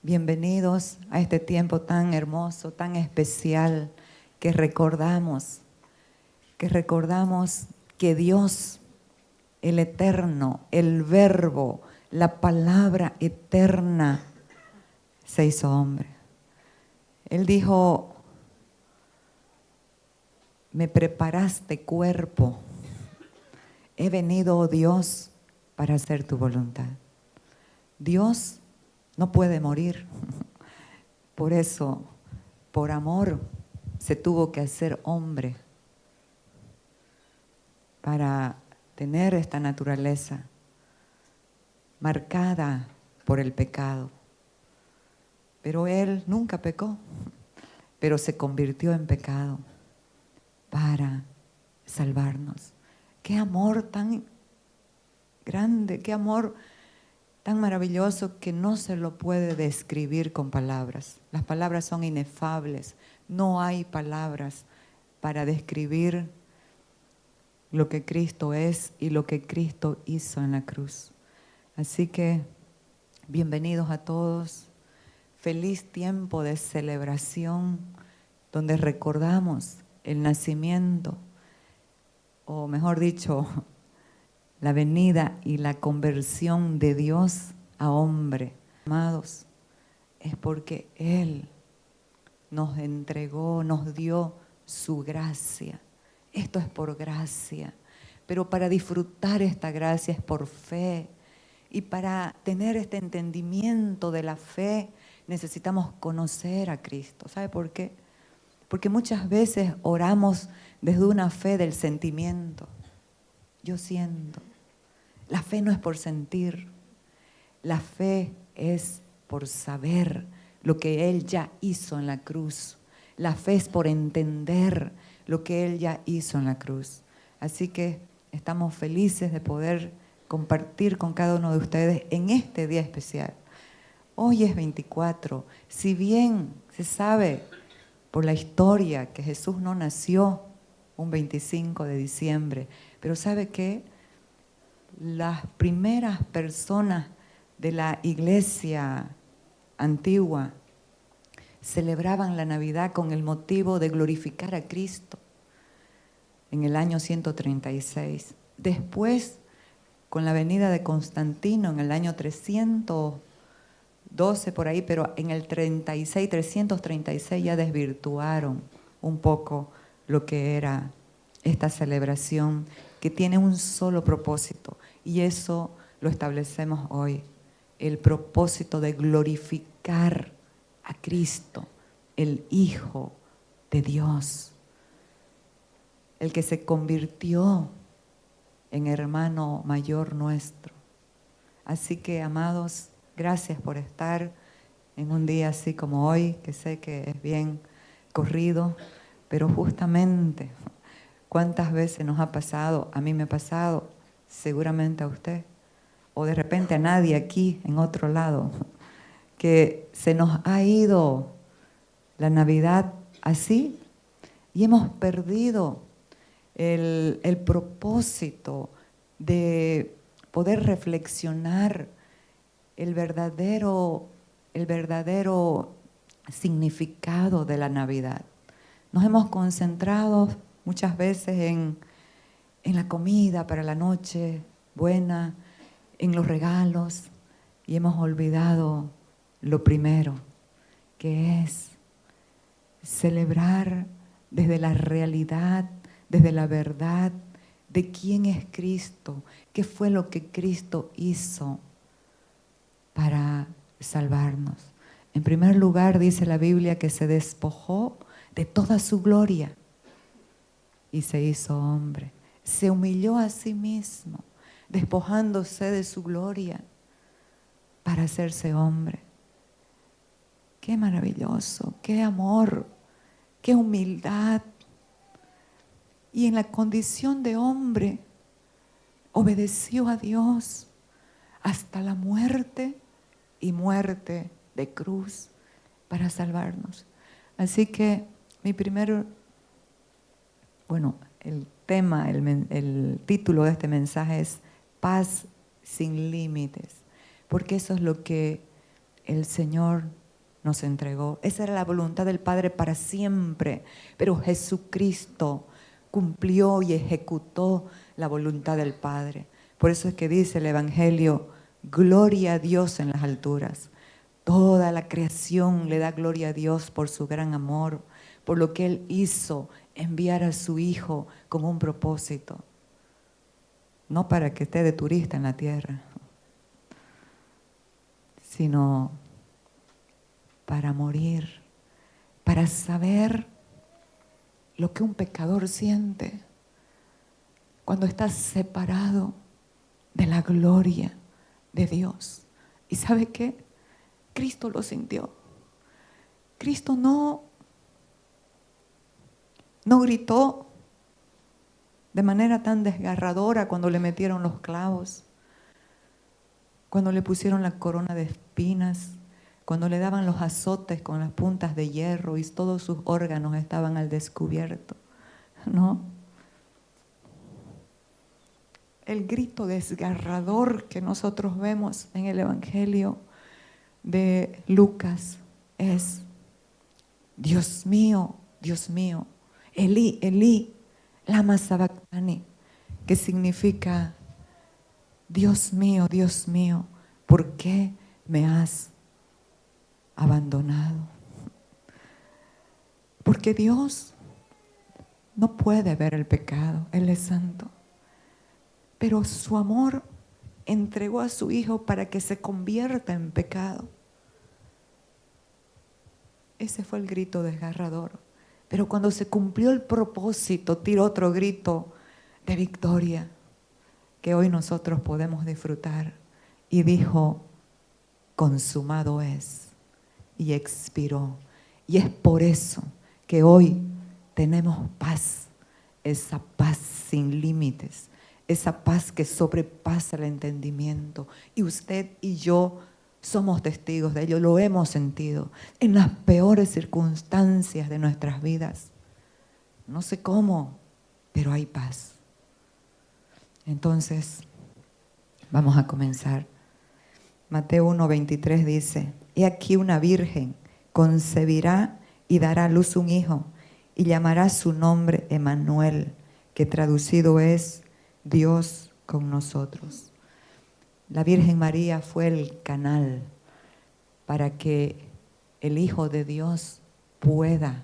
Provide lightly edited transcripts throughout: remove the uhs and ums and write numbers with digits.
Bienvenidos a este tiempo tan hermoso, tan especial, que recordamos que Dios, el Eterno, el Verbo, la palabra eterna, se hizo hombre. Él dijo: me preparaste cuerpo, he venido, oh Dios, para hacer tu voluntad. Dios no puede morir. Por eso, por amor, se tuvo que hacer hombre para tener esta naturaleza marcada por el pecado. Pero Él nunca pecó, pero se convirtió en pecado para salvarnos. Qué amor tan grande, qué amor tan maravilloso que no se lo puede describir con palabras. Las palabras son inefables. No hay palabras para describir lo que Cristo es y lo que Cristo hizo en la cruz. Así que, bienvenidos a todos. Feliz tiempo de celebración donde recordamos el nacimiento, o mejor dicho, la venida y la conversión de Dios a hombre. Amados, es porque Él nos entregó, nos dio su gracia. Esto es por gracia, pero para disfrutar esta gracia es por fe. Y para tener este entendimiento de la fe necesitamos conocer a Cristo. ¿Sabe por qué? Porque muchas veces oramos desde una fe del sentimiento. Yo siento. La fe no es por sentir. La fe es por saber lo que Él ya hizo en la cruz. La fe es por entender lo que Él ya hizo en la cruz. Así que estamos felices de poder compartir con cada uno de ustedes en este día especial. Hoy es 24. Si bien se sabe por la historia que Jesús no nació un 25 de diciembre, pero ¿sabe qué? Las primeras personas de la iglesia antigua celebraban la Navidad con el motivo de glorificar a Cristo en el año 136. Después, con la venida de Constantino en el año 312 por ahí, pero en el 336 ya desvirtuaron un poco lo que era esta celebración, que tiene un solo propósito, y eso lo establecemos hoy: el propósito de glorificar a Cristo, el Hijo de Dios, el que se convirtió en hermano mayor nuestro. Así que, amados, gracias por estar en un día así como hoy, que sé que es bien corrido, pero justamente, ¿cuántas veces nos ha pasado? A mí me ha pasado, seguramente a usted, o de repente a nadie aquí en otro lado, que se nos ha ido la Navidad así y hemos perdido el propósito de poder reflexionar el verdadero significado de la Navidad. Nos hemos concentrado muchas veces en la comida para la noche buena, en los regalos, y hemos olvidado lo primero, que es celebrar desde la realidad, desde la verdad de quién es Cristo, qué fue lo que Cristo hizo para salvarnos. En primer lugar, dice la Biblia que se despojó de toda su gloria y se hizo hombre. Se humilló a sí mismo, despojándose de su gloria para hacerse hombre. Qué maravilloso, qué amor, qué humildad. Y en la condición de hombre obedeció a Dios hasta la muerte, y muerte de cruz, para salvarnos. Así que el tema, el título de este mensaje es Paz sin límites, porque eso es lo que el Señor nos entregó. Esa era la voluntad del Padre para siempre, pero Jesucristo cumplió y ejecutó la voluntad del Padre. Por eso es que dice el Evangelio, gloria a Dios en las alturas. Toda la creación le da gloria a Dios por su gran amor, por lo que Él hizo, enviar a su Hijo con un propósito. No para que esté de turista en la tierra, sino para morir, para saber lo que un pecador siente cuando está separado de la gloria de Dios. ¿Y sabe qué? Cristo lo sintió. Cristo no gritó de manera tan desgarradora cuando le metieron los clavos, cuando le pusieron la corona de espinas, cuando le daban los azotes con las puntas de hierro y todos sus órganos estaban al descubierto. No. El grito desgarrador que nosotros vemos en el Evangelio de Lucas es: Dios mío, Elí, Elí, lama sabactani, que significa: Dios mío, ¿por qué me has abandonado? Porque Dios no puede ver el pecado, Él es santo. Pero su amor entregó a su Hijo para que se convierta en pecado. Ese fue el grito desgarrador. Pero cuando se cumplió el propósito, tiró otro grito de victoria que hoy nosotros podemos disfrutar. Y dijo: consumado es. Y expiró. Y es por eso que hoy tenemos paz. Esa paz sin límites. Esa paz que sobrepasa el entendimiento. Y usted y yo somos testigos de ello, lo hemos sentido en las peores circunstancias de nuestras vidas. No sé cómo, pero hay paz. Entonces, vamos a comenzar. Mateo 1:23 dice: he aquí una virgen concebirá y dará a luz un hijo, y llamará su nombre Emmanuel, que traducido es Dios con nosotros. La Virgen María fue el canal para que el Hijo de Dios pueda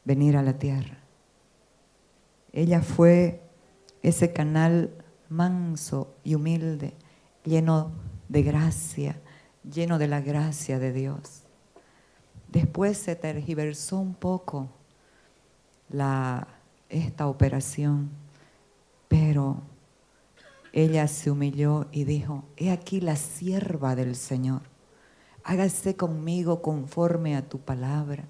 venir a la tierra. Ella fue ese canal manso y humilde, lleno de gracia, lleno de la gracia de Dios. Después se tergiversó un poco esta operación, pero ella se humilló y dijo: he aquí la sierva del Señor, hágase conmigo conforme a tu palabra.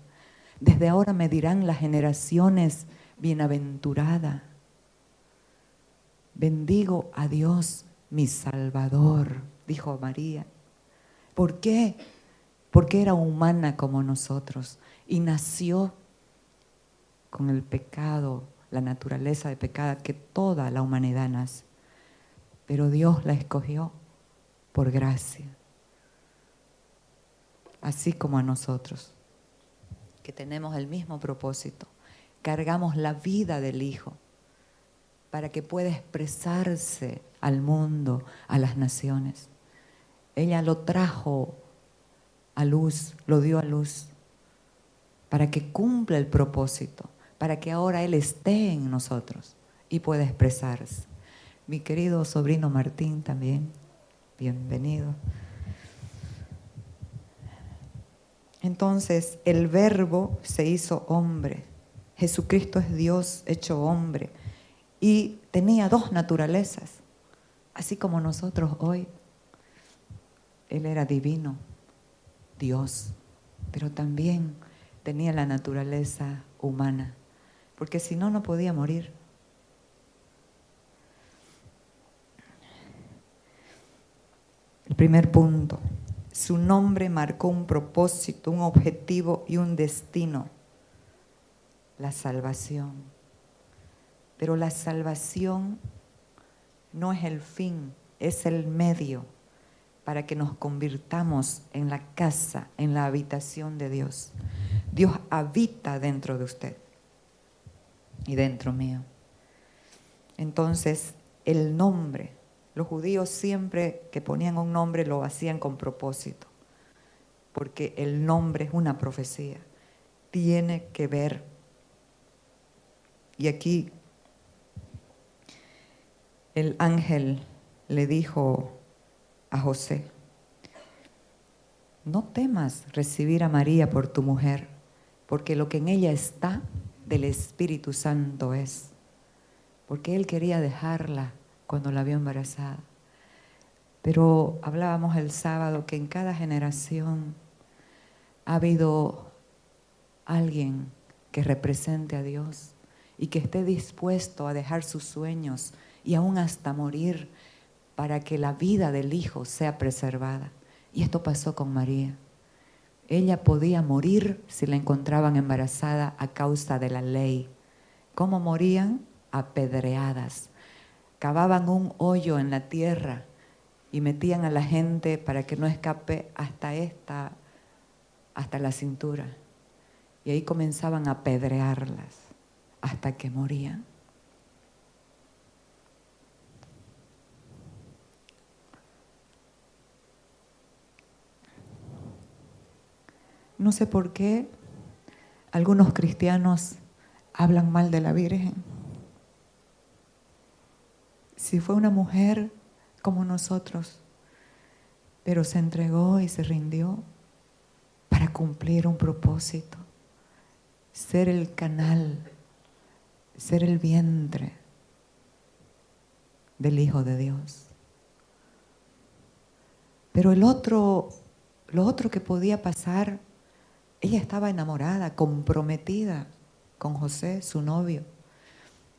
Desde ahora me dirán las generaciones: bienaventurada. Bendigo a Dios, mi Salvador, dijo María. ¿Por qué? Porque era humana como nosotros y nació con el pecado, la naturaleza de pecado que toda la humanidad nace. Pero Dios la escogió por gracia. Así como a nosotros, que tenemos el mismo propósito. Cargamos la vida del Hijo para que pueda expresarse al mundo, a las naciones. Ella lo trajo a luz, lo dio a luz, para que cumpla el propósito, para que ahora Él esté en nosotros y pueda expresarse. Mi querido sobrino Martín también, bienvenido. Entonces, el Verbo se hizo hombre. Jesucristo es Dios hecho hombre. Y tenía dos naturalezas, así como nosotros hoy. Él era divino, Dios, pero también tenía la naturaleza humana, porque si no, no podía morir. El primer punto, su nombre marcó un propósito, un objetivo y un destino: la salvación. Pero la salvación no es el fin, es el medio para que nos convirtamos en la casa, en la habitación de Dios. Dios habita dentro de usted y dentro mío. Entonces, el nombre, los judíos siempre que ponían un nombre lo hacían con propósito, porque el nombre es una profecía, tiene que ver. Y aquí el ángel le dijo a José: no temas recibir a María por tu mujer, porque lo que en ella está del Espíritu Santo es. Porque él quería dejarla cuando la vio embarazada. Pero hablábamos el sábado que en cada generación ha habido alguien que represente a Dios y que esté dispuesto a dejar sus sueños y aún hasta morir para que la vida del hijo sea preservada. Y esto pasó con María. Ella podía morir si la encontraban embarazada a causa de la ley. ¿Cómo morían? Apedreadas. Cavaban un hoyo en la tierra y metían a la gente para que no escape hasta la cintura. Y ahí comenzaban a apedrearlas hasta que morían. No sé por qué algunos cristianos hablan mal de la Virgen. Si fue una mujer como nosotros, pero se entregó y se rindió para cumplir un propósito, ser el canal, ser el vientre del Hijo de Dios. Pero lo otro que podía pasar, ella estaba enamorada, comprometida con José, su novio.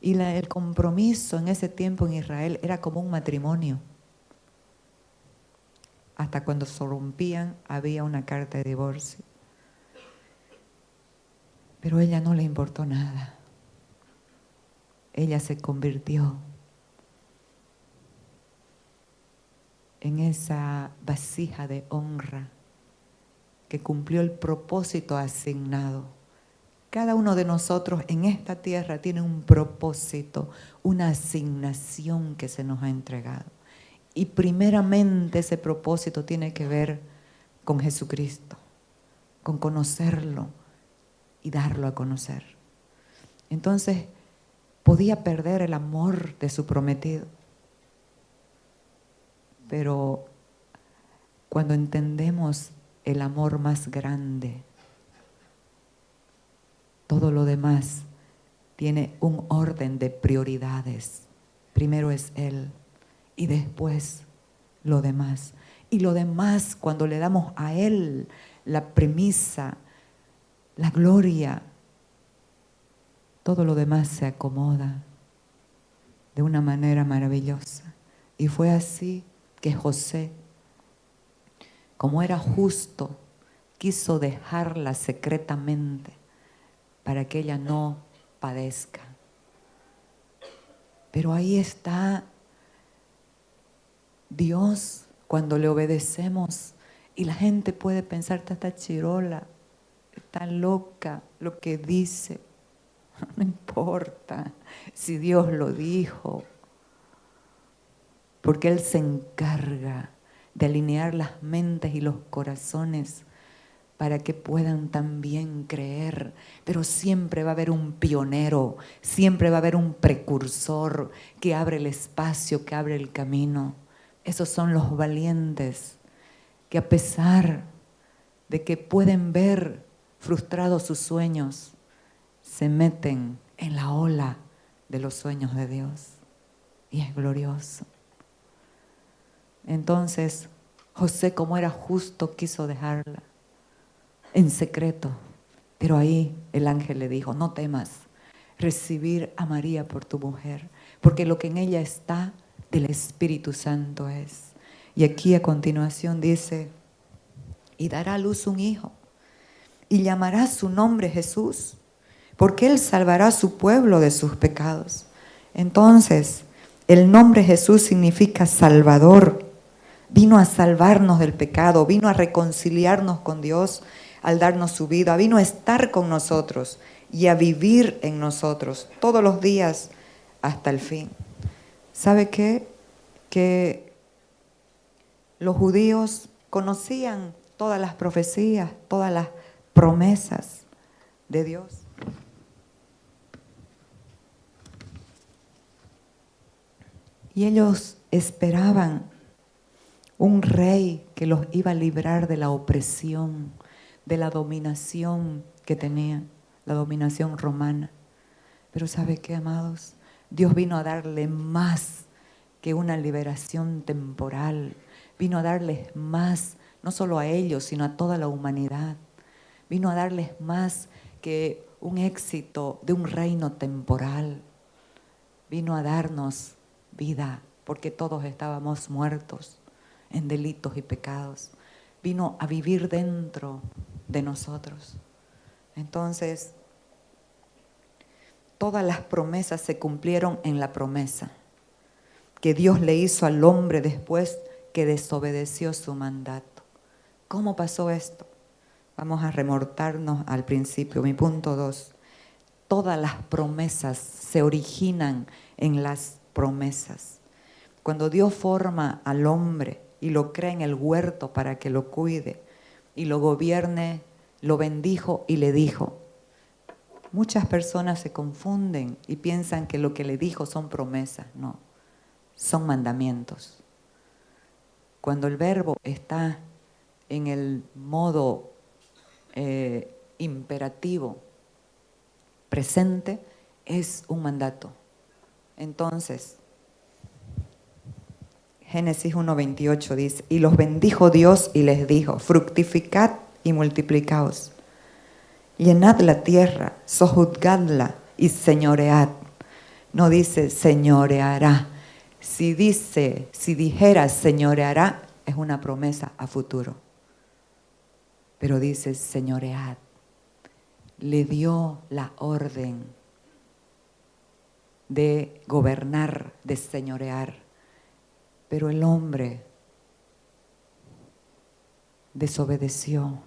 Y el compromiso en ese tiempo en Israel era como un matrimonio. Hasta cuando se rompían había una carta de divorcio. Pero a ella no le importó nada. Ella se convirtió en esa vasija de honra que cumplió el propósito asignado. Cada uno de nosotros en esta tierra tiene un propósito, una asignación que se nos ha entregado. Y primeramente ese propósito tiene que ver con Jesucristo, con conocerlo y darlo a conocer. Entonces, podía perder el amor de su prometido. Pero cuando entendemos el amor más grande, todo lo demás tiene un orden de prioridades. Primero es Él y después lo demás. Y lo demás, cuando le damos a Él la premisa, la gloria, todo lo demás se acomoda de una manera maravillosa. Y fue así que José, como era justo, quiso dejarla secretamente para que ella no padezca. Pero ahí está Dios cuando le obedecemos y la gente puede pensar: está chirola, está loca lo que dice. No importa si Dios lo dijo, porque Él se encarga de alinear las mentes y los corazones para que puedan también creer. Pero siempre va a haber un pionero, siempre va a haber un precursor que abre el espacio, que abre el camino. Esos son los valientes que, a pesar de que pueden ver frustrados sus sueños, se meten en la ola de los sueños de Dios. Y es glorioso. Entonces, José, como era justo, quiso dejarla en secreto. Pero ahí el ángel le dijo: no temas recibir a María por tu mujer, porque lo que en ella está del Espíritu Santo es. Y aquí a continuación dice: y dará a luz un hijo, y llamará su nombre Jesús, porque Él salvará a su pueblo de sus pecados. Entonces, el nombre Jesús significa Salvador, Vino a salvarnos del pecado, vino a reconciliarnos con Dios al darnos su vida, vino a estar con nosotros y a vivir en nosotros todos los días hasta el fin. ¿Sabe qué? Que los judíos conocían todas las profecías, todas las promesas de Dios. Y ellos esperaban un rey que los iba a librar de la opresión, de la dominación que tenían, la dominación romana. Pero ¿sabe qué, amados? Dios vino a darle más que una liberación temporal. Vino a darles más, no solo a ellos, sino a toda la humanidad. Vino a darles más que un éxito de un reino temporal. Vino a darnos vida, porque todos estábamos muertos en delitos y pecados. Vino a vivir dentro de nosotros. Entonces, todas las promesas se cumplieron en la promesa que Dios le hizo al hombre después que desobedeció su mandato. ¿Cómo pasó esto? Vamos a remontarnos al principio, mi punto 2. Todas las promesas se originan en las promesas. Cuando Dios forma al hombre y lo crea en el huerto para que lo cuide y lo gobierne, lo bendijo y le dijo. Muchas personas se confunden y piensan que lo que le dijo son promesas. No, son mandamientos. Cuando el verbo está en el modo imperativo presente, es un mandato. Entonces, Génesis 1:28 dice, y los bendijo Dios y les dijo, fructificad y multiplicaos, llenad la tierra, sojuzgadla y señoread. No dice señoreará. Si dijera señoreará, es una promesa a futuro. Pero dice señoread. Le dio la orden de gobernar, de señorear. Pero el hombre desobedeció.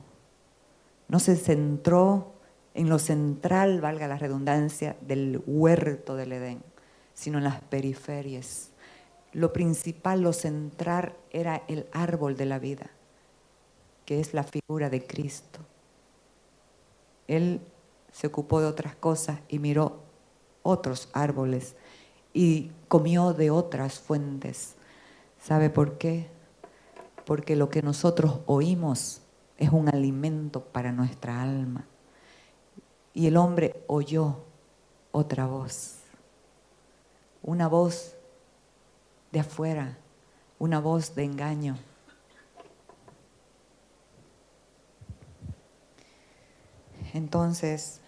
No se centró en lo central, valga la redundancia, del huerto del Edén, sino en las periferias. Lo principal, lo central, era el árbol de la vida, que es la figura de Cristo. Él se ocupó de otras cosas y miró otros árboles y comió de otras fuentes. ¿Sabe por qué? Porque lo que nosotros oímos es un alimento para nuestra alma. Y el hombre oyó otra voz. Una voz de afuera, una voz de engaño. Entonces,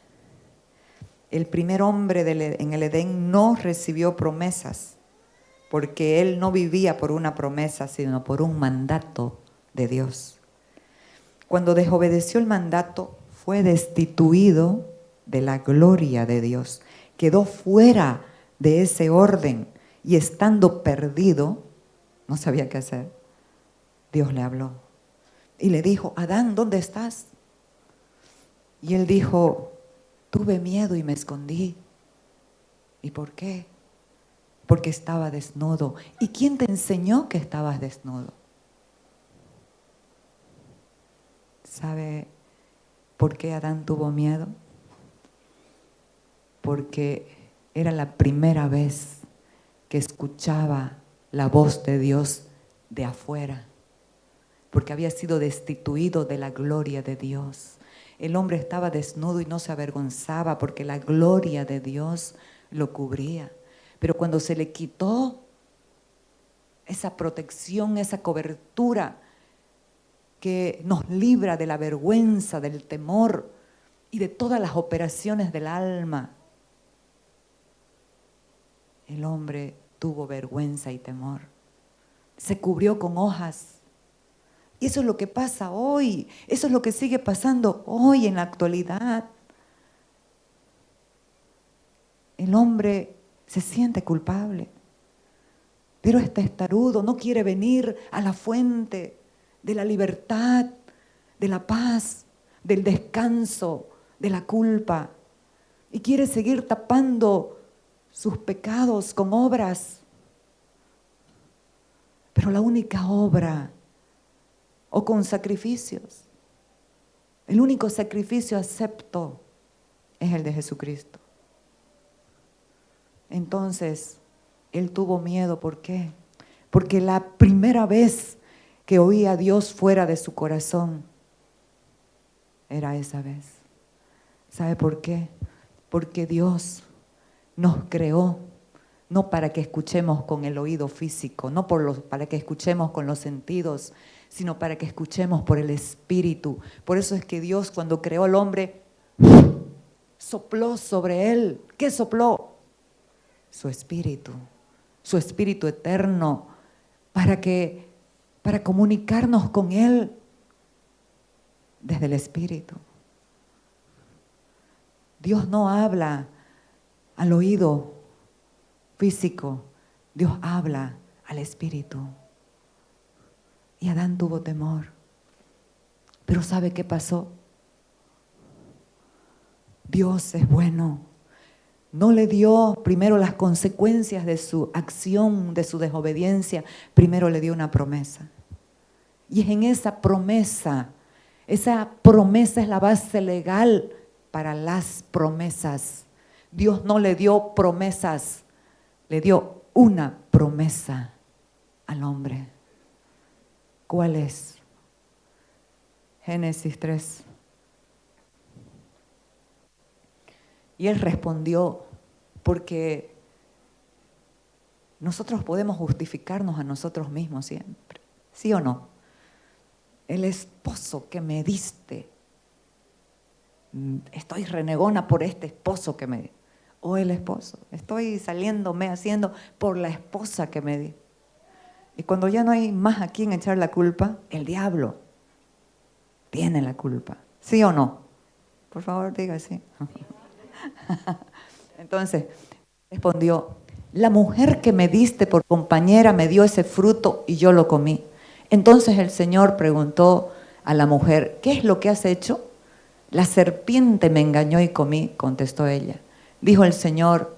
el primer hombre en el Edén no recibió promesas, porque él no vivía por una promesa, sino por un mandato de Dios. Cuando desobedeció el mandato, fue destituido de la gloria de Dios. Quedó fuera de ese orden y estando perdido, no sabía qué hacer. Dios le habló y le dijo, Adán, ¿dónde estás? Y él dijo, tuve miedo y me escondí. ¿Y por qué? Porque estaba desnudo. ¿Y quién te enseñó que estabas desnudo? ¿Sabe por qué Adán tuvo miedo? Porque era la primera vez que escuchaba la voz de Dios de afuera, porque había sido destituido de la gloria de Dios. El hombre estaba desnudo y no se avergonzaba porque la gloria de Dios lo cubría. Pero cuando se le quitó esa protección, esa cobertura que nos libra de la vergüenza, del temor y de todas las operaciones del alma, el hombre tuvo vergüenza y temor. Se cubrió con hojas. Y eso es lo que pasa hoy. Eso es lo que sigue pasando hoy en la actualidad. El hombre se siente culpable, pero es testarudo, no quiere venir a la fuente de la libertad, de la paz, del descanso, de la culpa. Y quiere seguir tapando sus pecados con obras. Pero la única obra, o con sacrificios, el único sacrificio acepto es el de Jesucristo. Entonces, él tuvo miedo. ¿Por qué? Porque la primera vez que oía a Dios fuera de su corazón era esa vez. ¿Sabe por qué? Porque Dios nos creó no para que escuchemos con el oído físico, no para que escuchemos con los sentidos, sino para que escuchemos por el Espíritu. Por eso es que Dios, cuando creó al hombre, sopló sobre él. ¿Qué sopló? Su Espíritu eterno, para comunicarnos con Él desde el Espíritu. Dios no habla al oído físico, Dios habla al Espíritu. Y Adán tuvo temor. Pero ¿sabe qué pasó? Dios es bueno. No le dio primero las consecuencias de su acción, de su desobediencia. Primero le dio una promesa. Y es en esa promesa es la base legal para las promesas. Dios no le dio promesas, le dio una promesa al hombre. ¿Cuál es? Génesis 3. Y él respondió, porque nosotros podemos justificarnos a nosotros mismos siempre, ¿sí o no? El esposo que me diste, estoy renegona por este esposo que me di. O el esposo, estoy saliéndome haciendo por la esposa que me di. Y cuando ya no hay más a quien echar la culpa, el diablo tiene la culpa, ¿sí o no? Por favor, diga sí. Entonces, respondió, la mujer que me diste por compañera me dio ese fruto y yo lo comí. Entonces el Señor preguntó a la mujer, ¿qué es lo que has hecho? La serpiente me engañó y comí, contestó ella. Dijo el Señor,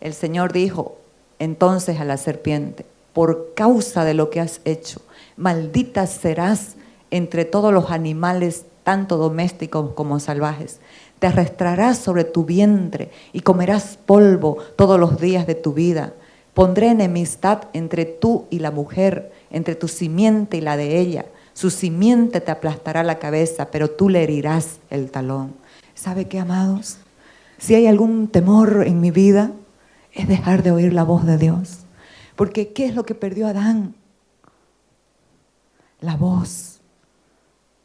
el Señor dijo entonces a la serpiente, por causa de lo que has hecho, maldita serás entre todos los animales, tanto domésticos como salvajes. Te arrastrarás sobre tu vientre y comerás polvo todos los días de tu vida. Pondré enemistad entre tú y la mujer, entre tu simiente y la de ella. Su simiente te aplastará la cabeza, pero tú le herirás el talón. ¿Sabe qué, amados? Si hay algún temor en mi vida, es dejar de oír la voz de Dios. Porque ¿qué es lo que perdió Adán? La voz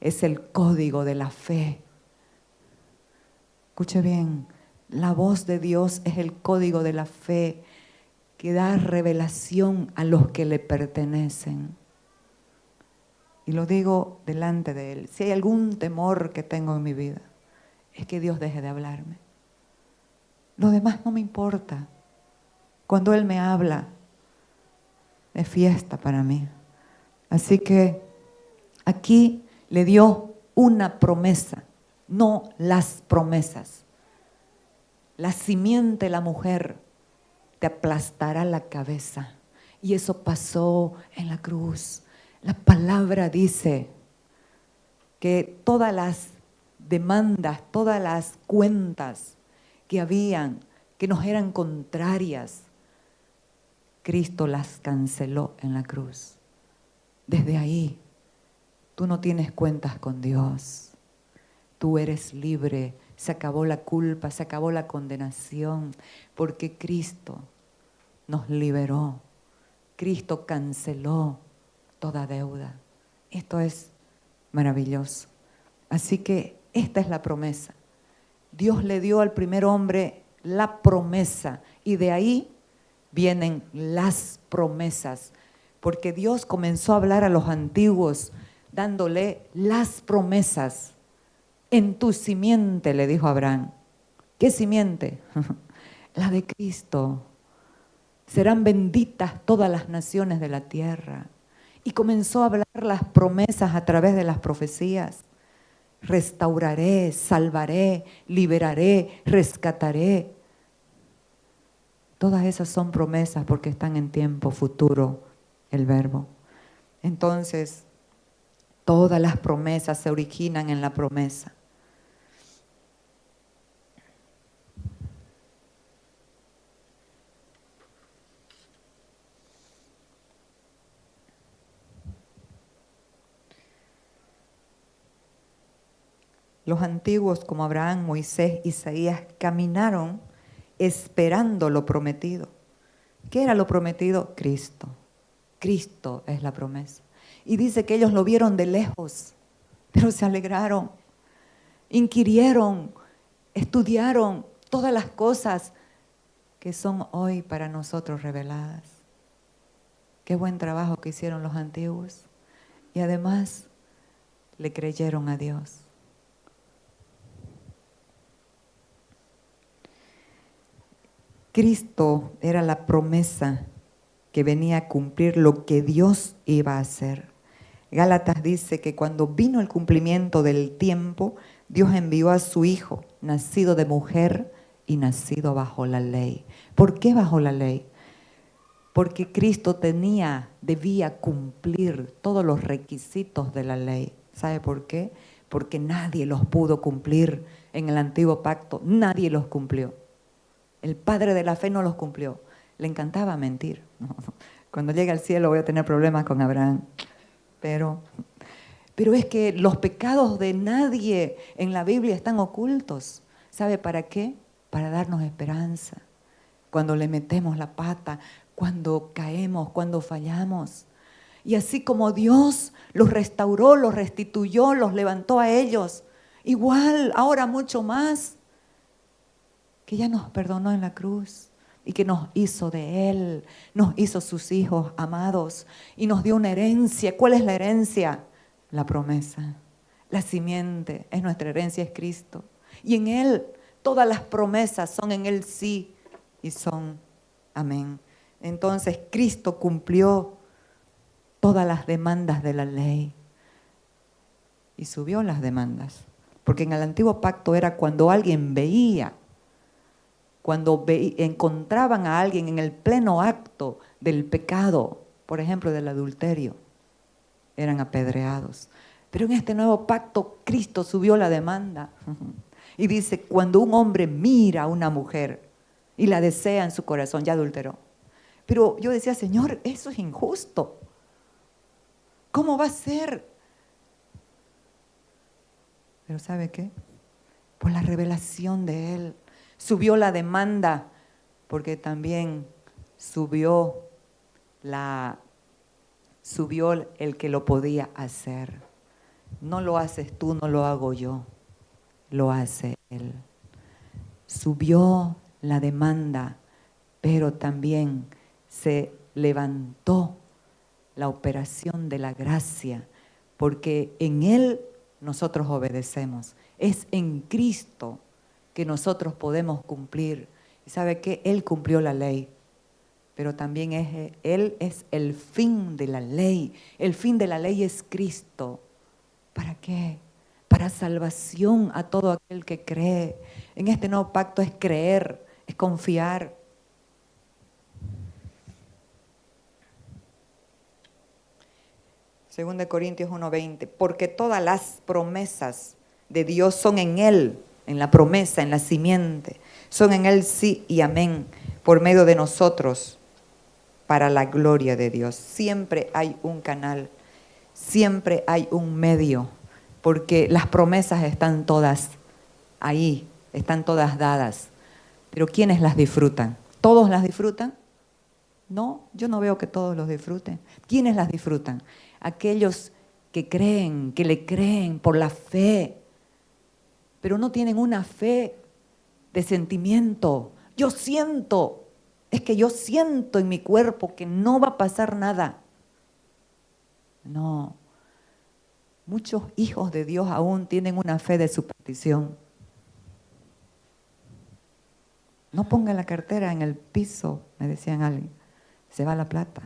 es el código de la fe. Escuche bien, la voz de Dios es el código de la fe que da revelación a los que le pertenecen. Y lo digo delante de Él. Si hay algún temor que tengo en mi vida, es que Dios deje de hablarme. Lo demás no me importa. Cuando Él me habla, es fiesta para mí. Así que aquí le dio una promesa, no las promesas. La simiente, la mujer, te aplastará la cabeza. Y eso pasó en la cruz. La palabra dice que todas las demandas, todas las cuentas que habían, que nos eran contrarias, Cristo las canceló en la cruz. Desde ahí, tú no tienes cuentas con Dios. Tú eres libre. Se acabó la culpa, se acabó la condenación, porque Cristo nos liberó. Cristo canceló toda deuda. Esto es maravilloso. Así que esta es la promesa. Dios le dio al primer hombre la promesa y de ahí vienen las promesas, porque Dios comenzó a hablar a los antiguos dándole las promesas. En tu simiente, le dijo Abraham. ¿Qué simiente? La de Cristo. serán benditas todas las naciones de la tierra. Y comenzó a hablar las promesas a través de las profecías. Restauraré, salvaré, liberaré, rescataré. Todas esas son promesas porque están en tiempo futuro, el verbo. Entonces, todas las promesas se originan en la promesa. Los antiguos como Abraham, Moisés, Isaías caminaron esperando lo prometido. ¿Qué era lo prometido? Cristo. Cristo es la promesa. Y dice que ellos lo vieron de lejos, pero se alegraron, inquirieron, estudiaron todas las cosas que son hoy para nosotros reveladas. Qué buen trabajo que hicieron los antiguos. Y además le creyeron a Dios. Cristo era la promesa que venía a cumplir lo que Dios iba a hacer. Gálatas dice que cuando vino el cumplimiento del tiempo, Dios envió a su Hijo, nacido de mujer y nacido bajo la ley. ¿Por qué bajo la ley? Porque Cristo debía cumplir todos los requisitos de la ley. ¿Sabe por qué? Porque nadie los pudo cumplir en el antiguo pacto, nadie los cumplió. El padre de la fe no los cumplió. Le encantaba mentir. Cuando llegue al cielo voy a tener problemas con Abraham. Pero es que los pecados de nadie en la Biblia están ocultos. ¿Sabe para qué? Para darnos esperanza. Cuando le metemos la pata, cuando caemos, cuando fallamos. Y así como Dios los restauró, los restituyó, los levantó a ellos, igual, ahora mucho más, que ya nos perdonó en la cruz y que nos hizo de Él, nos hizo sus hijos amados y nos dio una herencia. ¿Cuál es la herencia? La promesa, la simiente, es nuestra herencia, es Cristo. Y en Él, todas las promesas son en Él sí y son amén. Entonces Cristo cumplió todas las demandas de la ley y subió las demandas. Porque en el antiguo pacto era cuando alguien veía, cuando encontraban a alguien en el pleno acto del pecado, por ejemplo del adulterio, eran apedreados. Pero en este nuevo pacto Cristo subió la demanda y dice, cuando un hombre mira a una mujer y la desea en su corazón, ya adulteró. Pero yo decía, Señor, eso es injusto. ¿Cómo va a ser? Pero ¿sabe qué? Por la revelación de Él. Subió la demanda porque también subió el que lo podía hacer. No lo haces tú, no lo hago yo, lo hace Él. Subió la demanda, pero también se levantó la operación de la gracia, porque en Él nosotros obedecemos. Es en Cristo que nosotros podemos cumplir. ¿Y sabe qué? Él cumplió la ley, pero también Él es el fin de la ley. El fin de la ley es Cristo. ¿Para qué? Para salvación a todo aquel que cree. En este nuevo pacto es creer, es confiar. Según de Corintios 1:20, porque todas las promesas de Dios son en Él, en la promesa, en la simiente, son en Él sí y amén, por medio de nosotros, para la gloria de Dios. Siempre hay un canal, siempre hay un medio, porque las promesas están todas ahí, están todas dadas. Pero ¿quiénes las disfrutan? ¿Todos las disfrutan? No, yo no veo que todos los disfruten. ¿Quiénes las disfrutan? Aquellos que creen, que le creen por la fe, pero no tienen una fe de sentimiento. Yo siento, es que yo siento en mi cuerpo que no va a pasar nada. No, muchos hijos de Dios aún tienen una fe de superstición. No ponga la cartera en el piso, me decían alguien. se va la plata.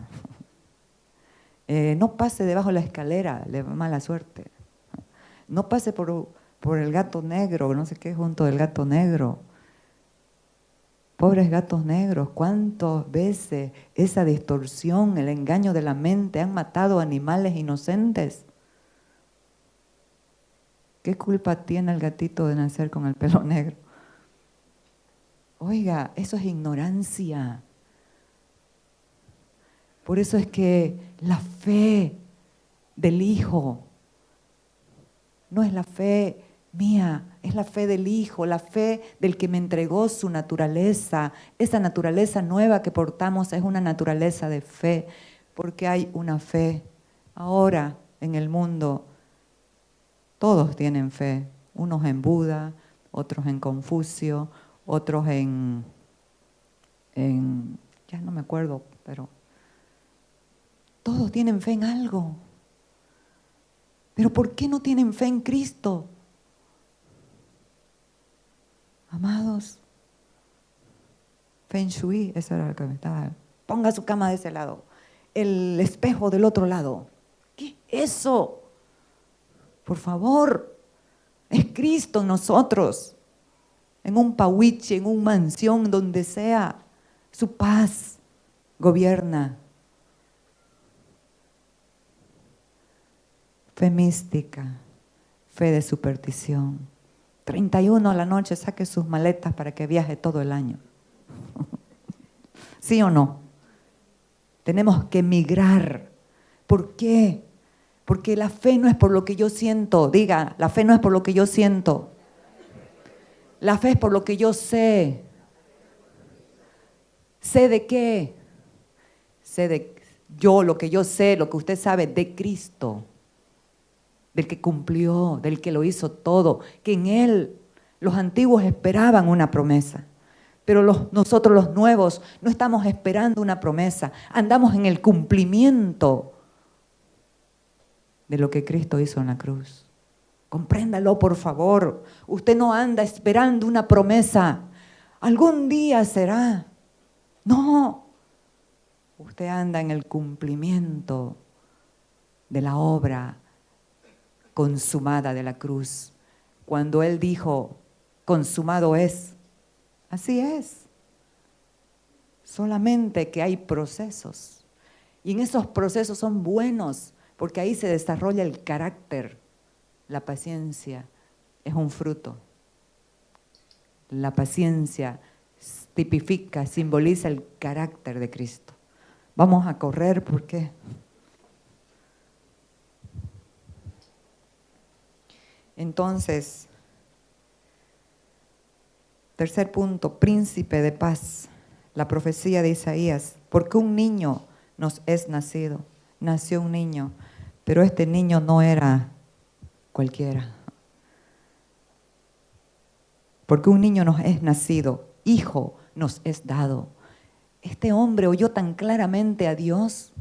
No pase debajo de la escalera, le va mala suerte. No pase por el gato negro, no sé qué, junto del gato negro. Pobres gatos negros, ¿cuántas veces esa distorsión, el engaño de la mente han matado animales inocentes? ¿Qué culpa tiene el gatito de nacer con el pelo negro? Oiga, eso es ignorancia. Por eso es que la fe del Hijo no es la fe mía, es la fe del Hijo, la fe del que me entregó su naturaleza. Esa naturaleza nueva que portamos es una naturaleza de fe, porque hay una fe. Ahora en el mundo todos tienen fe, unos en Buda, otros en Confucio, otros en ya no me acuerdo, pero todos tienen fe en algo. Pero ¿por qué no tienen fe en Cristo? Amados, Feng Shui, eso era lo que me estaba. Ponga su cama de ese lado, el espejo del otro lado. ¿Qué es eso? Por favor, es Cristo en nosotros, en un pahuiche, en una mansión, donde sea, su paz gobierna. Fe mística, fe de superstición. 31 a la noche, saque sus maletas para que viaje todo el año. ¿Sí o no? Tenemos que migrar. ¿Por qué? Porque la fe no es por lo que yo siento. Diga, la fe no es por lo que yo siento. La fe es por lo que yo sé. ¿Sé de qué? Sé de yo, lo que yo sé, lo que usted sabe, de Cristo. Del que cumplió, del que lo hizo todo, que en Él los antiguos esperaban una promesa, pero nosotros los nuevos no estamos esperando una promesa, andamos en el cumplimiento de lo que Cristo hizo en la cruz. Compréndalo, por favor. Usted no anda esperando una promesa, algún día será. No, usted anda en el cumplimiento de la obra consumada de la cruz. Cuando Él dijo, consumado es, así es. Solamente que hay procesos. Y en esos procesos son buenos, porque ahí se desarrolla el carácter. La paciencia es un fruto. La paciencia tipifica, simboliza el carácter de Cristo. Vamos a correr porque... Entonces, tercer punto, príncipe de paz. La profecía de Isaías, porque un niño nos es nacido. Nació un niño, pero este niño no era cualquiera. Porque un niño nos es nacido, hijo nos es dado. Este hombre oyó tan claramente a Dios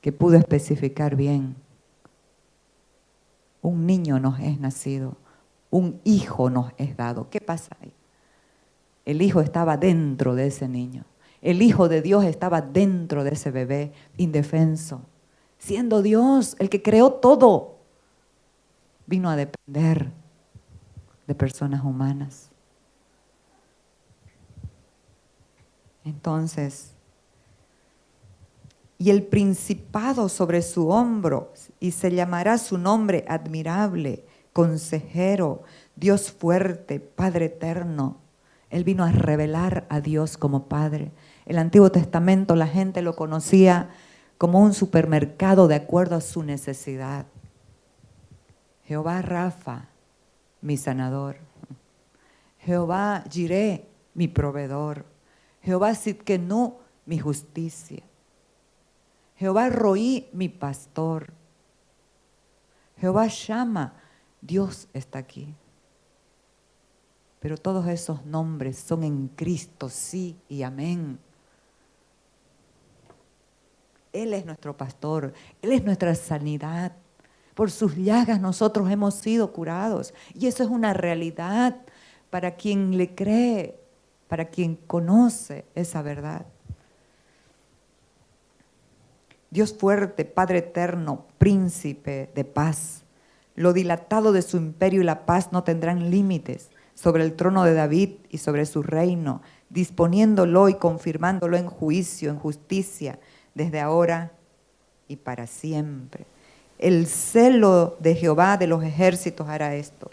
que pudo especificar bien. Un niño nos es nacido, un hijo nos es dado. ¿Qué pasa ahí? El hijo estaba dentro de ese niño. El Hijo de Dios estaba dentro de ese bebé indefenso. Siendo Dios el que creó todo, vino a depender de personas humanas. Entonces, y el principado sobre su hombro, y se llamará su nombre admirable, consejero, Dios fuerte, Padre eterno. Él vino a revelar a Dios como Padre. El Antiguo Testamento la gente lo conocía como un supermercado de acuerdo a su necesidad. Jehová Rafa, mi sanador. Jehová Jireh, mi proveedor. Jehová Sidkenu, mi justicia. Jehová Roí, mi pastor. Jehová Shama, Dios está aquí. Pero todos esos nombres son en Cristo, sí y amén. Él es nuestro pastor, Él es nuestra sanidad. Por sus llagas nosotros hemos sido curados. Y eso es una realidad para quien le cree, para quien conoce esa verdad. Dios fuerte, Padre eterno, príncipe de paz. Lo dilatado de su imperio y la paz no tendrán límites sobre el trono de David y sobre su reino, disponiéndolo y confirmándolo en juicio, en justicia, desde ahora y para siempre. El celo de Jehová de los ejércitos hará esto.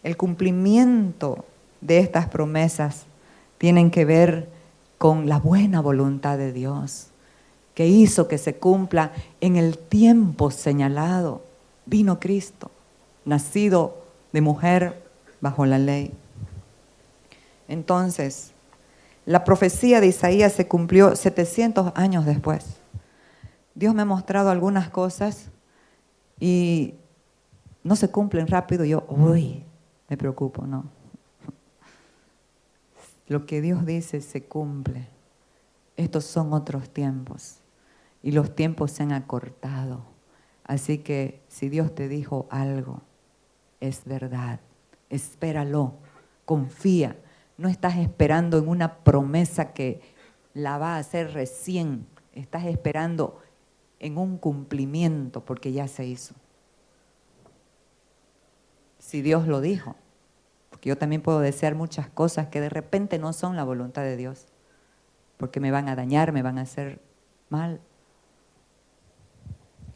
El cumplimiento de estas promesas tienen que ver con la buena voluntad de Dios, que hizo que se cumpla en el tiempo señalado. Vino Cristo, nacido de mujer bajo la ley. Entonces, la profecía de Isaías se cumplió 700 años después. Dios me ha mostrado algunas cosas y no se cumplen rápido. Yo, uy, me preocupo, no. Lo que Dios dice se cumple. Estos son otros tiempos y los tiempos se han acortado. Así que si Dios te dijo algo, es verdad. Espéralo, confía. No estás esperando en una promesa que la va a hacer recién. Estás esperando en un cumplimiento porque ya se hizo. Si Dios lo dijo. Porque yo también puedo desear muchas cosas que de repente no son la voluntad de Dios. Porque me van a dañar, me van a hacer mal.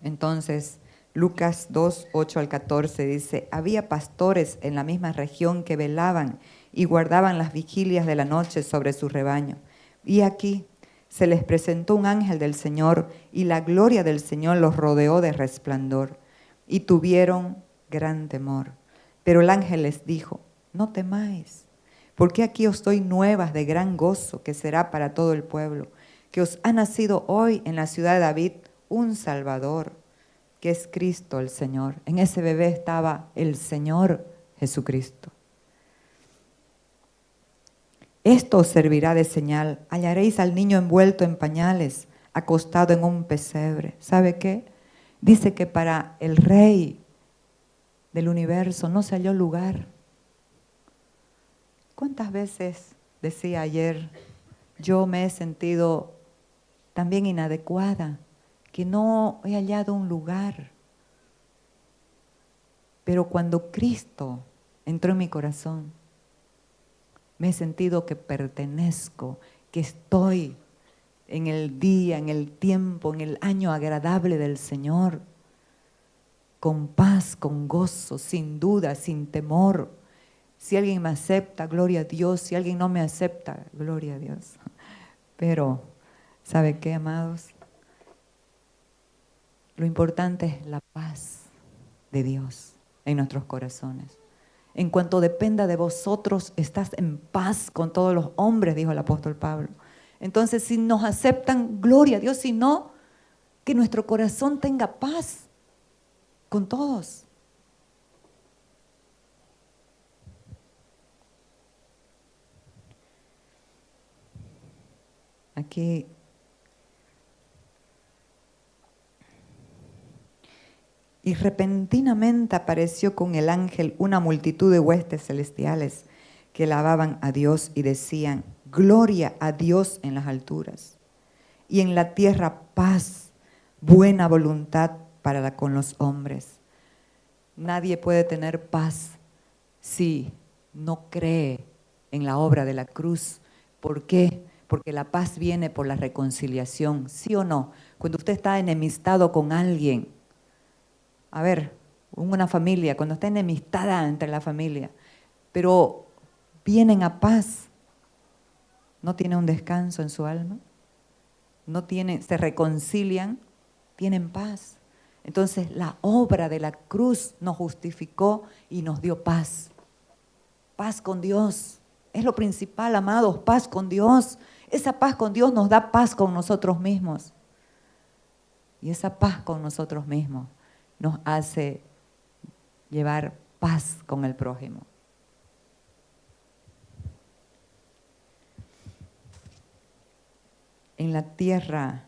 Entonces, Lucas 2, 8 al 14 dice, había pastores en la misma región que velaban y guardaban las vigilias de la noche sobre su rebaño. Y aquí se les presentó un ángel del Señor y la gloria del Señor los rodeó de resplandor y tuvieron gran temor. Pero el ángel les dijo, no temáis, porque aquí os doy nuevas de gran gozo que será para todo el pueblo, que os ha nacido hoy en la ciudad de David un Salvador, que es Cristo el Señor. En ese bebé estaba el Señor Jesucristo. Esto os servirá de señal. Hallaréis al niño envuelto en pañales, acostado en un pesebre. ¿Sabe qué? Dice que para el Rey del universo no se halló lugar. ¿Cuántas veces, decía ayer, yo me he sentido también inadecuada, que no he hallado un lugar? Pero cuando Cristo entró en mi corazón, me he sentido que pertenezco, que estoy en el día, en el tiempo, en el año agradable del Señor, con paz, con gozo, sin duda, sin temor. Si alguien me acepta, gloria a Dios. Si alguien no me acepta, gloria a Dios. Pero, ¿sabe qué, amados? Lo importante es la paz de Dios en nuestros corazones. En cuanto dependa de vosotros, estás en paz con todos los hombres, dijo el apóstol Pablo. Entonces, si nos aceptan, gloria a Dios. Si no, que nuestro corazón tenga paz con todos. Aquí y repentinamente apareció con el ángel una multitud de huestes celestiales que alababan a Dios y decían, gloria a Dios en las alturas y en la tierra paz, buena voluntad para con los hombres. Nadie puede tener paz si no cree en la obra de la cruz. ¿Por qué? Porque la paz viene por la reconciliación, ¿sí o no? Cuando usted está enemistado con alguien, a ver, una familia, cuando está enemistada entre la familia, pero vienen a paz, ¿no tiene un descanso en su alma? ¿No tiene, se reconcilian? Tienen paz. Entonces la obra de la cruz nos justificó y nos dio paz. Paz con Dios. Es lo principal, amados, paz con Dios. Esa paz con Dios nos da paz con nosotros mismos. Y esa paz con nosotros mismos nos hace llevar paz con el prójimo. En la tierra,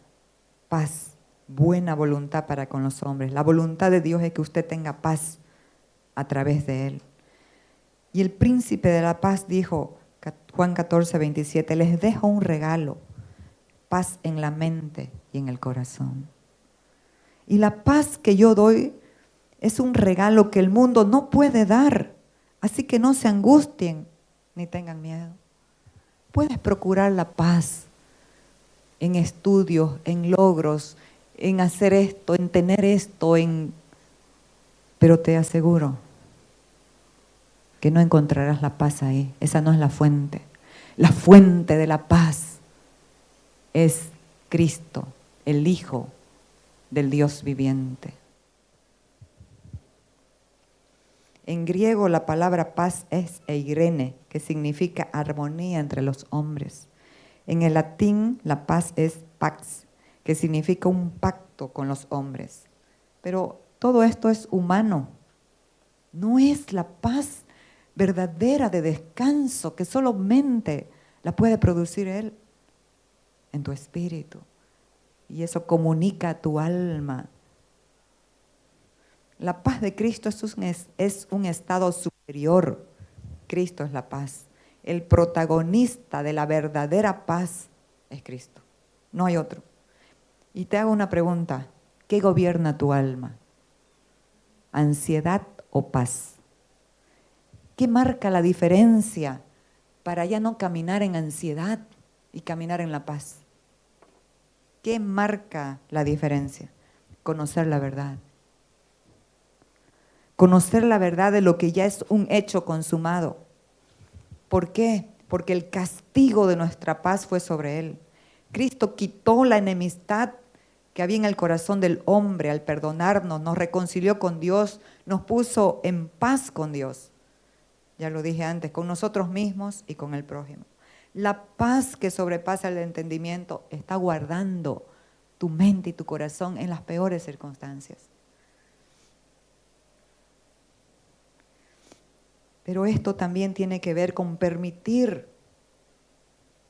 paz, buena voluntad para con los hombres. La voluntad de Dios es que usted tenga paz a través de Él. Y el príncipe de la paz dijo, Juan 14, 27, les dejo un regalo, paz en la mente y en el corazón. Y la paz que yo doy es un regalo que el mundo no puede dar. Así que no se angustien ni tengan miedo. Puedes procurar la paz en estudios, en logros, en hacer esto, en tener esto, pero te aseguro que no encontrarás la paz ahí. Esa no es la fuente. La fuente de la paz es Cristo, el Hijo del Dios viviente. En griego la palabra paz es eirene, que significa armonía entre los hombres. En el latín la paz es pax, que significa un pacto con los hombres. Pero todo esto es humano. No es la paz verdadera de descanso que solamente la puede producir Él en tu espíritu. Y eso comunica a tu alma. La paz de Cristo es un estado superior. Cristo es la paz. El protagonista de la verdadera paz es Cristo. No hay otro. Y te hago una pregunta. ¿Qué gobierna tu alma? ¿Ansiedad o paz? ¿Qué marca la diferencia para ya no caminar en ansiedad y caminar en la paz? ¿Qué marca la diferencia? Conocer la verdad. Conocer la verdad de lo que ya es un hecho consumado. ¿Por qué? Porque el castigo de nuestra paz fue sobre Él. Cristo quitó la enemistad que había en el corazón del hombre al perdonarnos, nos reconcilió con Dios, nos puso en paz con Dios. Ya lo dije antes, con nosotros mismos y con el prójimo. La paz que sobrepasa el entendimiento está guardando tu mente y tu corazón en las peores circunstancias. Pero esto también tiene que ver con permitir,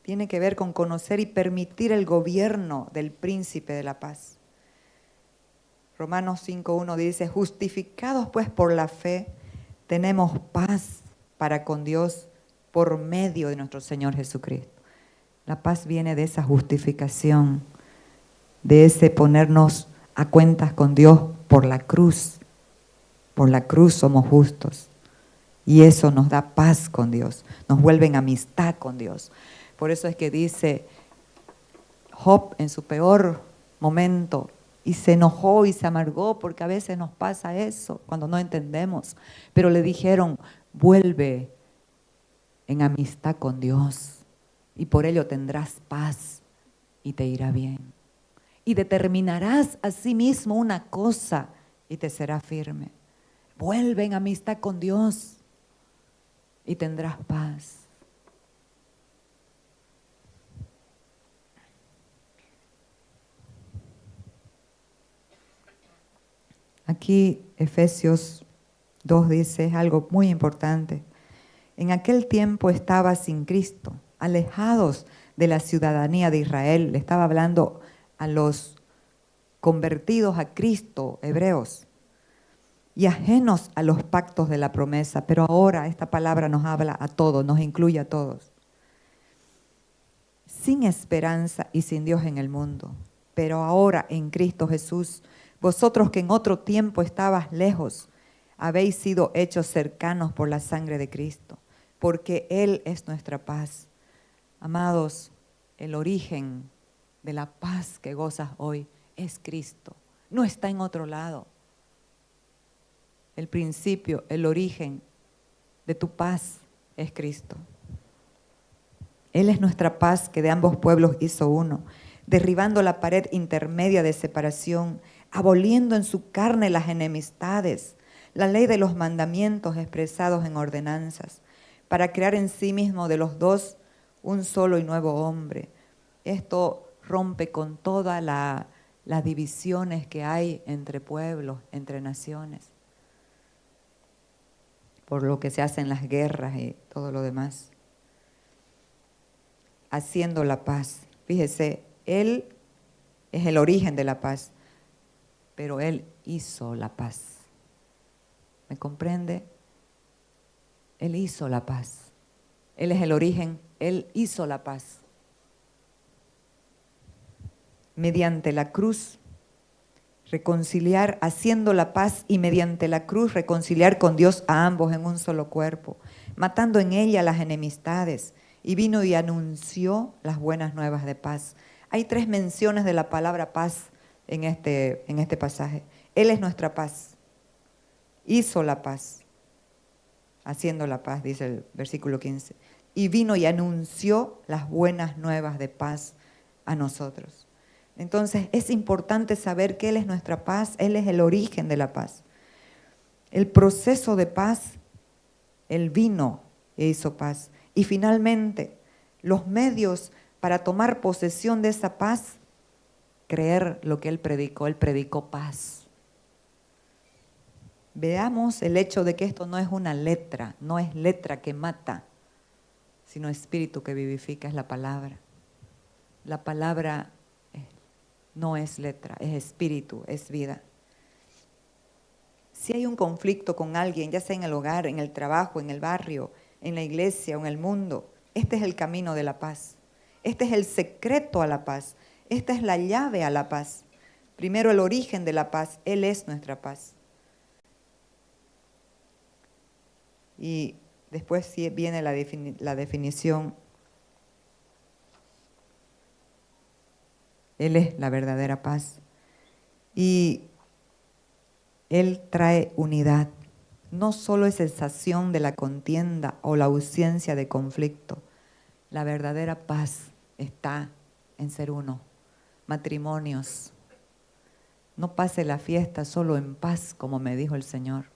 tiene que ver con conocer y permitir el gobierno del príncipe de la paz. Romanos 5:1 dice, justificados pues por la fe, tenemos paz para con Dios por medio de nuestro Señor Jesucristo. La paz viene de esa justificación, de ese ponernos a cuentas con Dios por la cruz. Por la cruz somos justos. Y eso nos da paz con Dios, nos vuelve en amistad con Dios. Por eso es que dice Job en su peor momento, y se enojó y se amargó, porque a veces nos pasa eso cuando no entendemos. Pero le dijeron, vuelve en amistad con Dios, y por ello tendrás paz y te irá bien. Y determinarás a sí mismo una cosa y te será firme. Vuelve en amistad con Dios y tendrás paz. Aquí Efesios 2 dice algo muy importante. En aquel tiempo estaba sin Cristo, alejados de la ciudadanía de Israel. Le estaba hablando a los convertidos a Cristo, hebreos, y ajenos a los pactos de la promesa. Pero ahora esta palabra nos habla a todos, nos incluye a todos. Sin esperanza y sin Dios en el mundo. Pero ahora en Cristo Jesús, vosotros que en otro tiempo estabas lejos, habéis sido hechos cercanos por la sangre de Cristo, porque Él es nuestra paz. Amados, el origen de la paz que gozas hoy es Cristo, no está en otro lado. El principio, el origen de tu paz es Cristo. Él es nuestra paz que de ambos pueblos hizo uno, derribando la pared intermedia de separación, aboliendo en su carne las enemistades, la ley de los mandamientos expresados en ordenanzas, para crear en sí mismo de los dos un solo y nuevo hombre. Esto rompe con todas las divisiones que hay entre pueblos, entre naciones, por lo que se hacen las guerras y todo lo demás. Haciendo la paz. Fíjese, Él es el origen de la paz, pero Él hizo la paz. ¿Me comprende? Él hizo la paz. Él es el origen, Él hizo la paz. Mediante la cruz, reconciliar haciendo la paz y mediante la cruz reconciliar con Dios a ambos en un solo cuerpo, matando en ella las enemistades, y vino y anunció las buenas nuevas de paz. Hay 3 menciones de la palabra paz en este pasaje. Él es nuestra paz, hizo la paz, haciendo la paz, dice el versículo 15, y vino y anunció las buenas nuevas de paz a nosotros. Entonces es importante saber que Él es nuestra paz, Él es el origen de la paz. El proceso de paz, Él vino e hizo paz. Y finalmente, los medios para tomar posesión de esa paz, creer lo que Él predicó paz. Veamos el hecho de que esto no es una letra, no es letra que mata, sino espíritu que vivifica, es la palabra. La palabra no es letra, es espíritu, es vida. Si hay un conflicto con alguien, ya sea en el hogar, en el trabajo, en el barrio, en la iglesia o en el mundo, este es el camino de la paz. Este es el secreto a la paz. Esta es la llave a la paz. Primero, el origen de la paz. Él es nuestra paz. Y después sí viene la definición. Él es la verdadera paz. Y Él trae unidad. No solo es cesación de la contienda o la ausencia de conflicto. La verdadera paz está en ser uno. Matrimonios. No pase la fiesta solo en paz, como me dijo el Señor.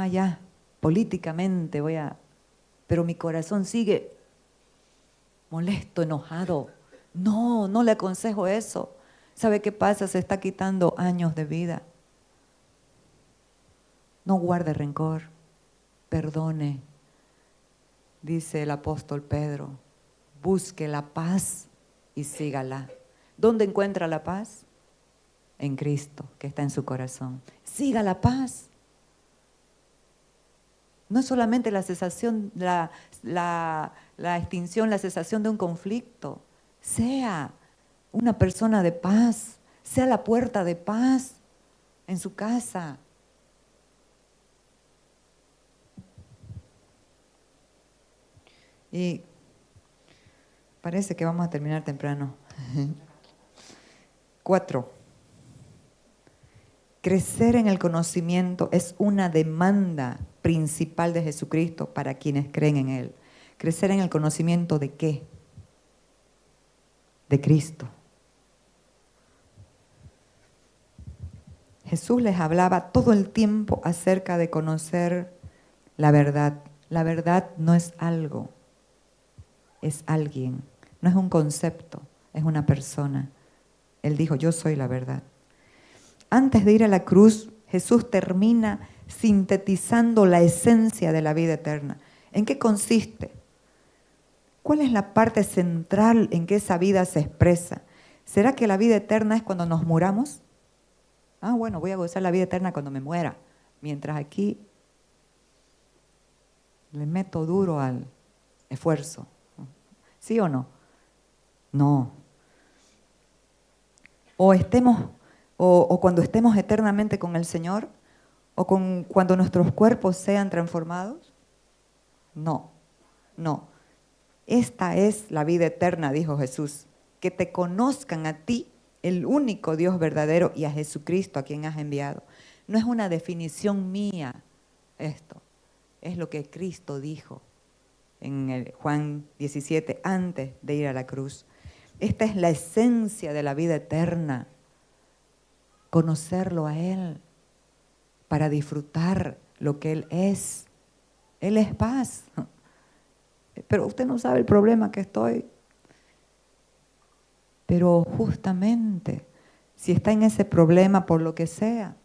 Ya, políticamente pero mi corazón sigue molesto, enojado. No, no le aconsejo eso. ¿Sabe qué pasa? Se está quitando años de vida. No guarde rencor, perdone. Dice el apóstol Pedro, busque la paz y sígala. ¿Dónde encuentra la paz? En Cristo, que está en su corazón. Siga la paz. No es solamente la cesación, la extinción, la cesación de un conflicto. Sea una persona de paz, sea la puerta de paz en su casa. Y parece que vamos a terminar temprano. 4. Crecer en el conocimiento es una demanda principal de Jesucristo para quienes creen en Él. ¿Crecer en el conocimiento de qué? De Cristo. Jesús les hablaba todo el tiempo acerca de conocer la verdad. La verdad no es algo, es alguien. No es un concepto, es una persona. Él dijo, yo soy la verdad. Antes de ir a la cruz, Jesús termina sintetizando la esencia de la vida eterna. ¿En qué consiste? ¿Cuál es la parte central en que esa vida se expresa? ¿Será que la vida eterna es cuando nos muramos? Bueno, voy a gozar la vida eterna cuando me muera. Mientras aquí le meto duro al esfuerzo. ¿Sí o no? No. O cuando estemos eternamente con el Señor, o cuando nuestros cuerpos sean transformados. No, no. Esta es la vida eterna, dijo Jesús, que te conozcan a ti, el único Dios verdadero, y a Jesucristo a quien has enviado. No es una definición mía esto, es lo que Cristo dijo en el Juan 17, antes de ir a la cruz. Esta es la esencia de la vida eterna, conocerlo a Él, para disfrutar lo que Él es. Él es paz. Pero usted no sabe el problema que estoy. Pero justamente, si está en ese problema por lo que sea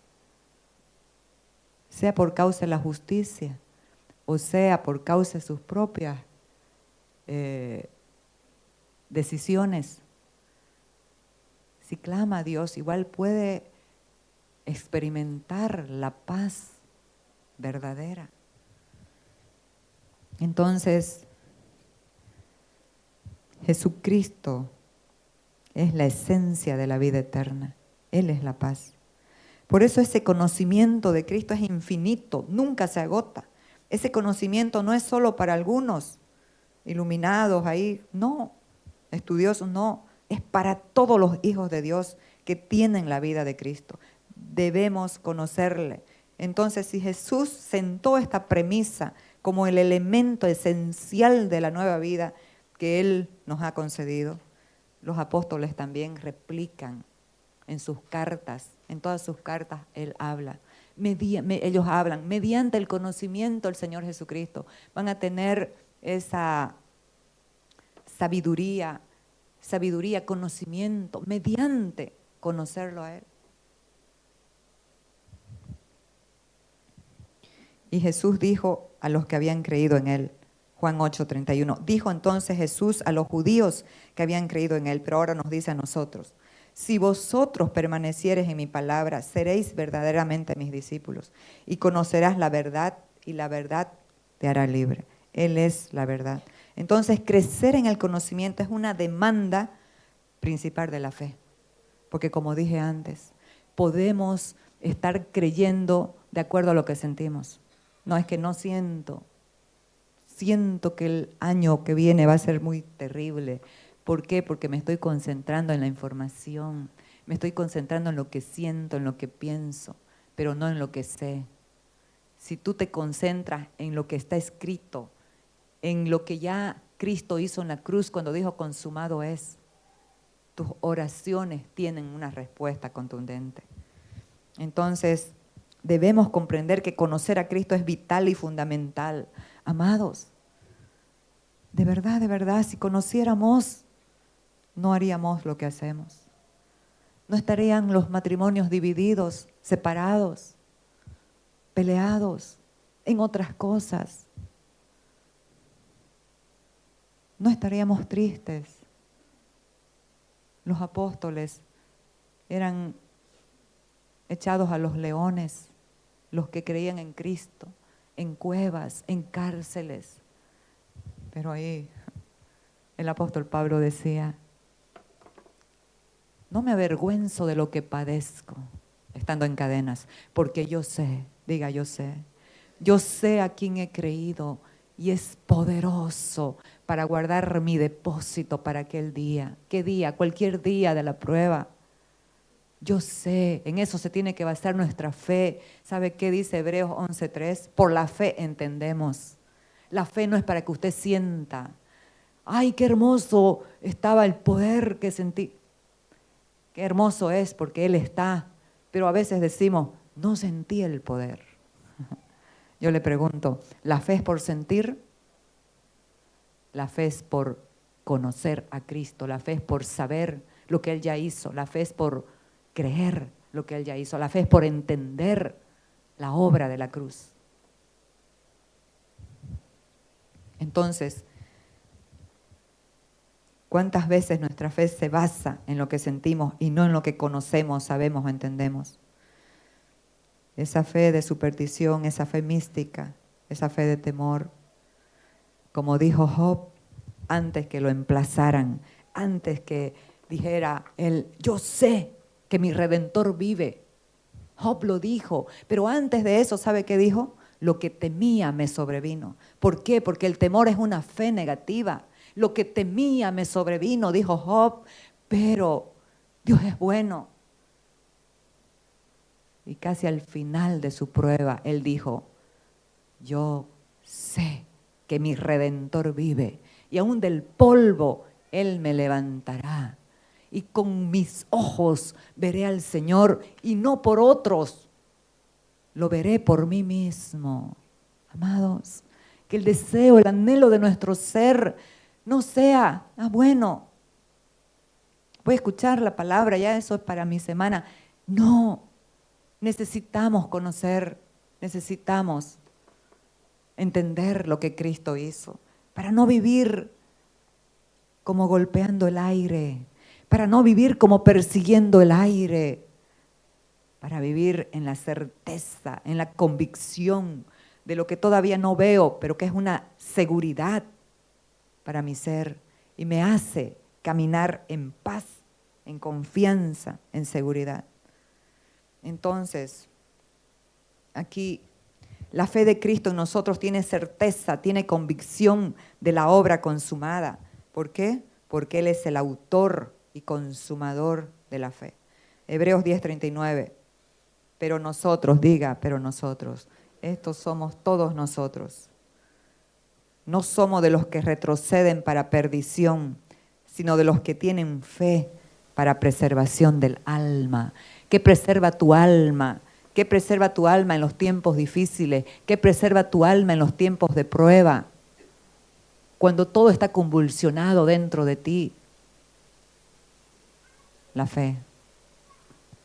por causa de la justicia, o sea por causa de sus propias decisiones, si clama a Dios, igual puede experimentar la paz verdadera. Entonces, Jesucristo es la esencia de la vida eterna. Él es la paz. Por eso ese conocimiento de Cristo es infinito, nunca se agota. Ese conocimiento no es solo para algunos iluminados ahí, no, estudiosos, no, es para todos los hijos de Dios que tienen la vida de Cristo. Debemos conocerle. Entonces, si Jesús sentó esta premisa como el elemento esencial de la nueva vida que Él nos ha concedido, los apóstoles también replican en sus cartas, en todas sus cartas Él habla. Ellos hablan, mediante el conocimiento del Señor Jesucristo, van a tener esa sabiduría, conocimiento, mediante conocerlo a Él. Y Jesús dijo a los que habían creído en Él, Juan 8:31, dijo entonces Jesús a los judíos que habían creído en Él, pero ahora nos dice a nosotros, si vosotros permaneciereis en mi palabra, seréis verdaderamente mis discípulos y conocerás la verdad y la verdad te hará libre. Él es la verdad. Entonces, crecer en el conocimiento es una demanda principal de la fe. Porque como dije antes, podemos estar creyendo de acuerdo a lo que sentimos. No, es que no siento que el año que viene va a ser muy terrible. ¿Por qué? Porque me estoy concentrando en la información, me estoy concentrando en lo que siento, en lo que pienso, pero no en lo que sé. Si tú te concentras en lo que está escrito, en lo que ya Cristo hizo en la cruz cuando dijo consumado es, tus oraciones tienen una respuesta contundente. Entonces, debemos comprender que conocer a Cristo es vital y fundamental. Amados, de verdad, si conociéramos, no haríamos lo que hacemos. No estarían los matrimonios divididos, separados, peleados en otras cosas. No estaríamos tristes. Los apóstoles eran echados a los leones, los que creían en Cristo, en cuevas, en cárceles. Pero ahí el apóstol Pablo decía, no me avergüenzo de lo que padezco, estando en cadenas, porque yo sé, diga yo sé a quién he creído y es poderoso para guardar mi depósito para aquel día. ¿Qué día? Cualquier día de la prueba. Yo sé, en eso se tiene que basar nuestra fe. ¿Sabe qué dice Hebreos 11:3? Por la fe entendemos. La fe no es para que usted sienta, ay, qué hermoso estaba el poder que sentí. Qué hermoso es porque Él está, pero a veces decimos, no sentí el poder. Yo le pregunto, ¿la fe es por sentir? La fe es por conocer a Cristo, la fe es por saber lo que Él ya hizo, la fe es por creer lo que Él ya hizo, la fe es por entender la obra de la cruz. Entonces, ¿cuántas veces nuestra fe se basa en lo que sentimos y no en lo que conocemos, sabemos o entendemos? Esa fe de superstición, esa fe mística, esa fe de temor. Como dijo Job, antes que lo emplazaran, antes que dijera él, yo sé que mi Redentor vive. Job lo dijo, pero antes de eso, ¿sabe qué dijo? Lo que temía me sobrevino. ¿Por qué? Porque el temor es una fe negativa. Lo que temía me sobrevino, dijo Job, pero Dios es bueno. Y casi al final de su prueba, él dijo, yo sé que mi Redentor vive y aún del polvo Él me levantará. Y con mis ojos veré al Señor y no por otros, lo veré por mí mismo. Amados, que el deseo, el anhelo de nuestro ser no sea, bueno, voy a escuchar la palabra, ya eso es para mi semana. No, necesitamos conocer, necesitamos entender lo que Cristo hizo, para no vivir como golpeando el aire, para no vivir como persiguiendo el aire, para vivir en la certeza, en la convicción de lo que todavía no veo, pero que es una seguridad para mi ser y me hace caminar en paz, en confianza, en seguridad. Entonces, aquí la fe de Cristo en nosotros tiene certeza, tiene convicción de la obra consumada. ¿Por qué? Porque Él es el autor y consumador de la fe. Hebreos 10:39. Pero nosotros, pero nosotros, estos somos todos nosotros. No somos de los que retroceden para perdición, sino de los que tienen fe para preservación del alma. ¿Qué preserva tu alma? ¿Qué preserva tu alma en los tiempos difíciles? ¿Qué preserva tu alma en los tiempos de prueba? Cuando todo está convulsionado dentro de ti. La fe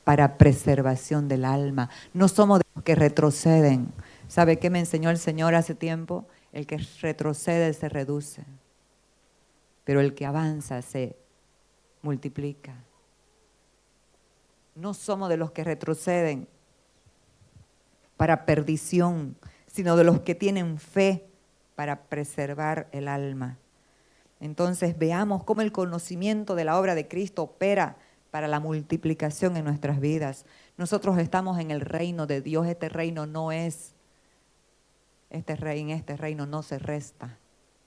para preservación del alma. No somos de los que retroceden. ¿Sabe qué me enseñó el Señor hace tiempo? El que retrocede se reduce, pero el que avanza se multiplica. No somos de los que retroceden para perdición, sino de los que tienen fe para preservar el alma. Entonces veamos cómo el conocimiento de la obra de Cristo opera para la multiplicación en nuestras vidas. Nosotros estamos en el reino de Dios. Este reino no es, en este reino no se resta,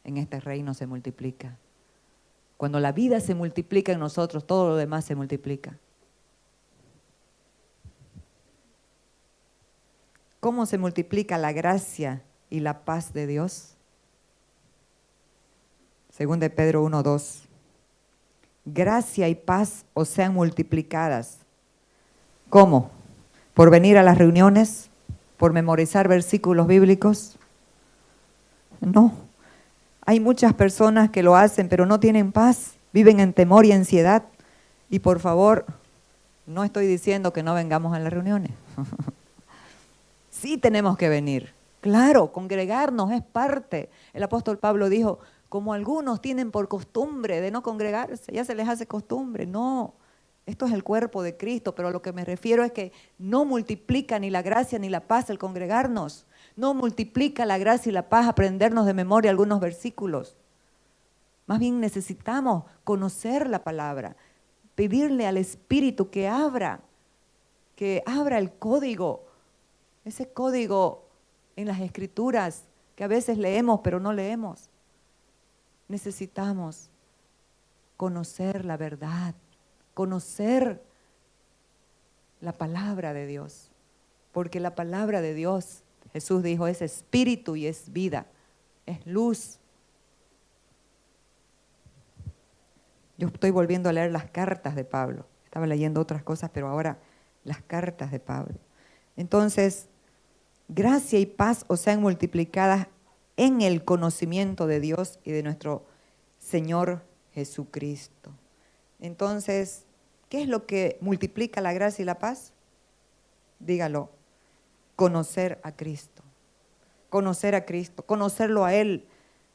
en este reino se multiplica. Cuando la vida se multiplica en nosotros, todo lo demás se multiplica. ¿Cómo se multiplica la gracia y la paz de Dios? Según de Pedro 1:2. Gracia y paz os sean multiplicadas. ¿Cómo? ¿Por venir a las reuniones? ¿Por memorizar versículos bíblicos? No. Hay muchas personas que lo hacen, pero no tienen paz. Viven en temor y ansiedad. Y por favor, no estoy diciendo que no vengamos a las reuniones. Sí tenemos que venir. Claro, congregarnos es parte. El apóstol Pablo dijo, como algunos tienen por costumbre de no congregarse, ya se les hace costumbre. No, esto es el cuerpo de Cristo, pero a lo que me refiero es que no multiplica ni la gracia ni la paz el congregarnos. No multiplica la gracia y la paz aprendernos de memoria algunos versículos. Más bien necesitamos conocer la palabra, pedirle al Espíritu que abra el código, ese código en las Escrituras que a veces leemos pero no leemos. Necesitamos conocer la verdad, conocer la palabra de Dios, porque la palabra de Dios, Jesús dijo, es espíritu y es vida, es luz. Yo estoy volviendo a leer las cartas de Pablo, estaba leyendo otras cosas, pero ahora las cartas de Pablo. Entonces, gracia y paz os sean multiplicadas en el conocimiento de Dios y de nuestro Señor Jesucristo. Entonces, ¿qué es lo que multiplica la gracia y la paz? Dígalo, conocer a Cristo. Conocer a Cristo, conocerlo a Él,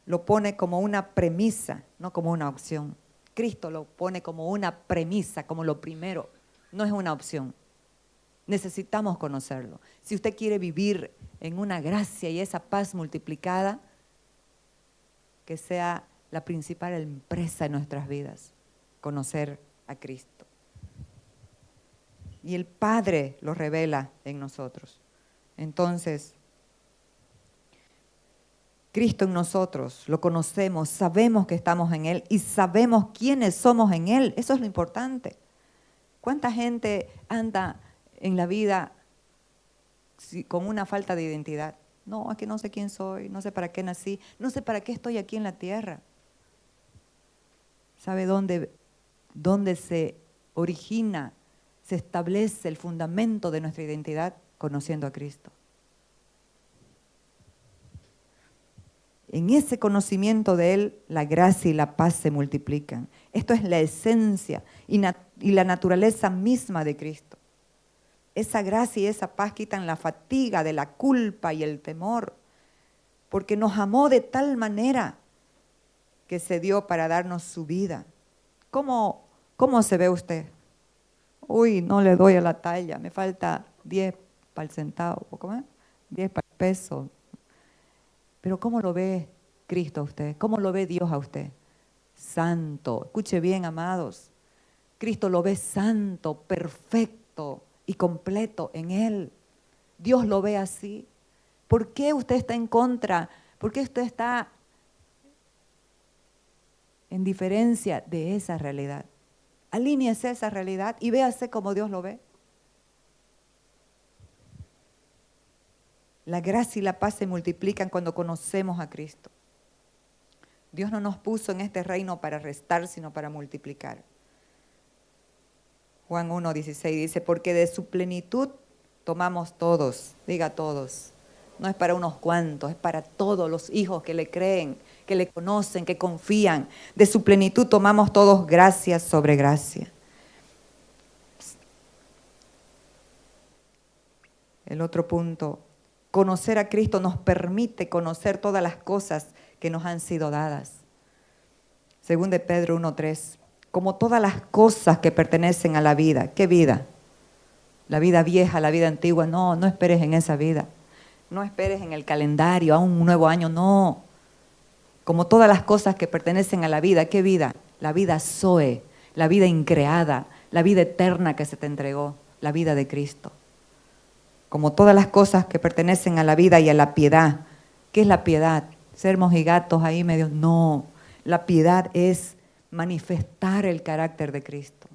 lo pone como una premisa, no como una opción. Cristo lo pone como una premisa, como lo primero, no es una opción. Necesitamos conocerlo. Si usted quiere vivir en una gracia y esa paz multiplicada, que sea la principal empresa en nuestras vidas, conocer a Cristo. Y el Padre lo revela en nosotros. Entonces, Cristo en nosotros, lo conocemos, sabemos que estamos en Él y sabemos quiénes somos en Él. Eso es lo importante. ¿Cuánta gente anda en la vida con una falta de identidad? No, es que no sé quién soy, no sé para qué nací, no sé para qué estoy aquí en la tierra. ¿Sabe dónde se origina, se establece el fundamento de nuestra identidad? Conociendo a Cristo. En ese conocimiento de Él, la gracia y la paz se multiplican. Esto es la esencia y la naturaleza misma de Cristo. Esa gracia y esa paz quitan la fatiga de la culpa y el temor, porque nos amó de tal manera que se dio para darnos su vida. ¿Cómo se ve usted? Uy, no le doy a la talla, me falta 10 para el centavo, ¿cómo es? 10 para el peso. Pero ¿cómo lo ve Cristo a usted? ¿Cómo lo ve Dios a usted? Santo. Escuche bien, amados. Cristo lo ve santo, perfecto, y completo en Él. Dios lo ve así. ¿Por qué usted está en contra? ¿Por qué usted está en diferencia de esa realidad? Alíñese a esa realidad y véase como Dios lo ve. La gracia y la paz se multiplican cuando conocemos a Cristo. Dios no nos puso en este reino para restar, sino para multiplicar. Juan 1:16 dice, porque de su plenitud tomamos todos, diga todos. No es para unos cuantos, es para todos los hijos que le creen, que le conocen, que confían. De su plenitud tomamos todos gracia sobre gracia. El otro punto, conocer a Cristo nos permite conocer todas las cosas que nos han sido dadas. Según de Pedro 1:3, como todas las cosas que pertenecen a la vida. ¿Qué vida? La vida vieja, la vida antigua. No, no esperes en esa vida. No esperes en el calendario, a un nuevo año, no. Como todas las cosas que pertenecen a la vida. ¿Qué vida? La vida Zoe, la vida increada, la vida eterna que se te entregó, la vida de Cristo. Como todas las cosas que pertenecen a la vida y a la piedad. ¿Qué es la piedad? ¿Ser mojigatos ahí medio? No, la piedad es manifestar el carácter de Cristo.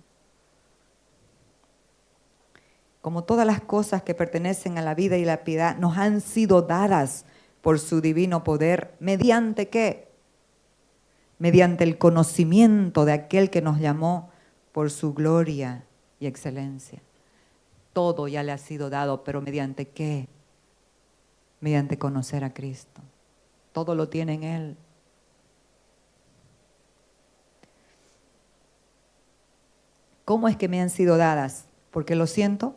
Como todas las cosas que pertenecen a la vida y la piedad nos han sido dadas por su divino poder, ¿mediante qué? Mediante el conocimiento de aquel que nos llamó por su gloria y excelencia. Todo ya le ha sido dado, pero ¿mediante qué? Mediante conocer a Cristo. Todo lo tiene en Él. ¿Cómo es que me han sido dadas? ¿Porque lo siento?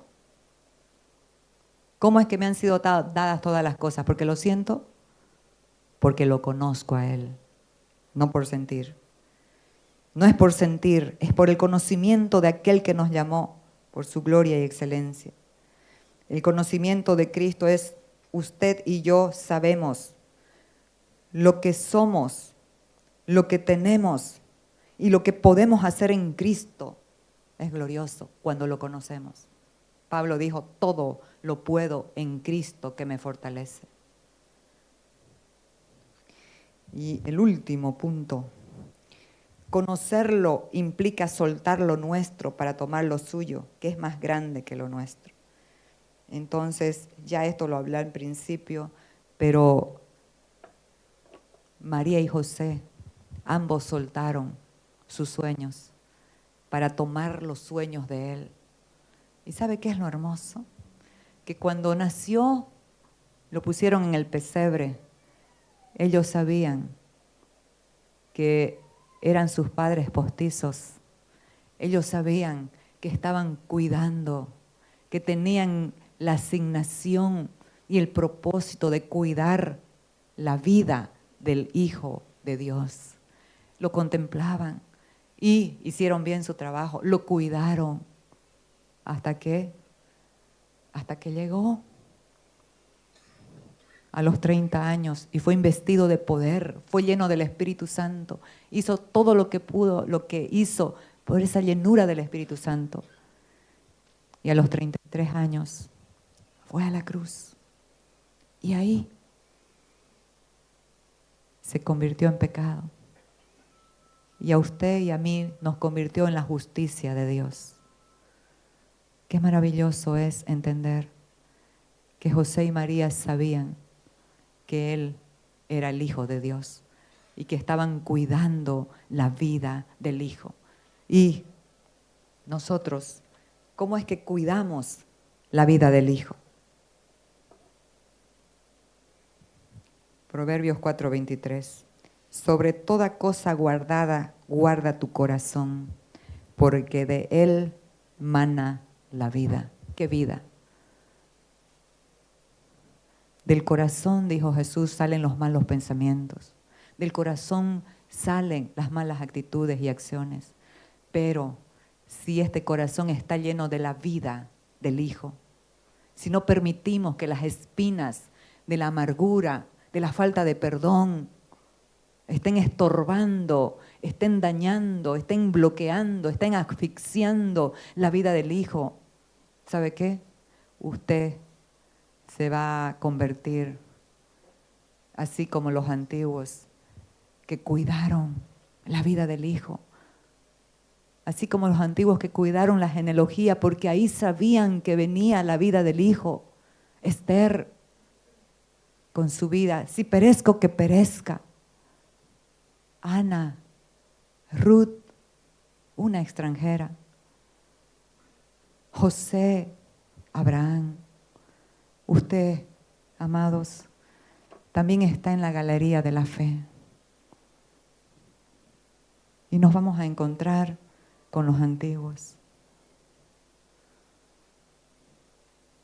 ¿Cómo es que me han sido dadas todas las cosas? ¿Porque lo siento? Porque lo conozco a Él, no por sentir. No es por sentir, es por el conocimiento de aquel que nos llamó por su gloria y excelencia. El conocimiento de Cristo es usted y yo sabemos lo que somos, lo que tenemos y lo que podemos hacer en Cristo. Es glorioso cuando lo conocemos. Pablo dijo, todo lo puedo en Cristo que me fortalece. Y el último punto, conocerlo implica soltar lo nuestro para tomar lo suyo, que es más grande que lo nuestro. Entonces, ya esto lo hablé al principio, pero María y José, ambos soltaron sus sueños para tomar los sueños de Él. ¿Y sabe qué es lo hermoso? Que cuando nació, lo pusieron en el pesebre. Ellos sabían que eran sus padres postizos. Ellos sabían que estaban cuidando, que tenían la asignación y el propósito de cuidar la vida del Hijo de Dios. Lo contemplaban y hicieron bien su trabajo, lo cuidaron. ¿Hasta qué? Hasta que llegó a los 30 años y fue investido de poder, fue lleno del Espíritu Santo, hizo todo lo que pudo, lo que hizo por esa llenura del Espíritu Santo. Y a los 33 años fue a la cruz. Y ahí se convirtió en pecado. Y a usted y a mí nos convirtió en la justicia de Dios. Qué maravilloso es entender que José y María sabían que Él era el Hijo de Dios y que estaban cuidando la vida del Hijo. Y nosotros, ¿cómo es que cuidamos la vida del Hijo? Proverbios 4:23. Sobre toda cosa guardada, guarda tu corazón, porque de él mana la vida. ¿Qué vida? Del corazón, dijo Jesús, salen los malos pensamientos. Del corazón salen las malas actitudes y acciones. Pero si este corazón está lleno de la vida del Hijo, si no permitimos que las espinas de la amargura, de la falta de perdón, estén estorbando, estén dañando, estén bloqueando, estén asfixiando la vida del Hijo, ¿sabe qué? Usted se va a convertir así como los antiguos que cuidaron la vida del Hijo. Así como los antiguos que cuidaron la genealogía, porque ahí sabían que venía la vida del Hijo. Esther, con su vida, si perezco, que perezca. Ana, Ruth, una extranjera. José, Abraham. Usted, amados, también está en la galería de la fe. Y nos vamos a encontrar con los antiguos.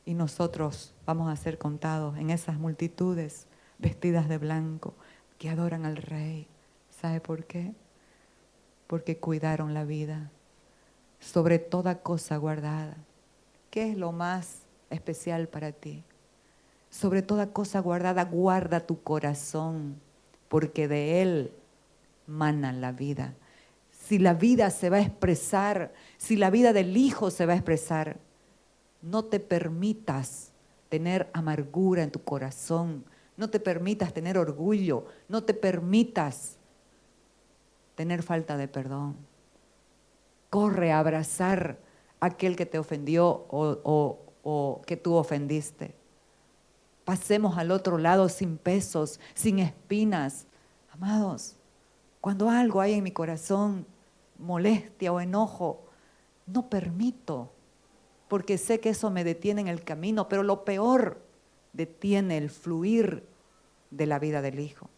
Y nosotros vamos a ser contados en esas multitudes vestidas de blanco que adoran al Rey. ¿Sabe por qué? Porque cuidaron la vida sobre toda cosa guardada. ¿Qué es lo más especial para ti? Sobre toda cosa guardada, guarda tu corazón, porque de él mana la vida. Si la vida se va a expresar, si la vida del Hijo se va a expresar, no te permitas tener amargura en tu corazón, no te permitas tener orgullo, no te permitas tener falta de perdón. Corre a abrazar a aquel que te ofendió o que tú ofendiste. Pasemos al otro lado sin pesos, sin espinas. Amados, cuando algo hay en mi corazón, molestia o enojo, no permito, porque sé que eso me detiene en el camino, pero lo peor, detiene el fluir de la vida del Hijo.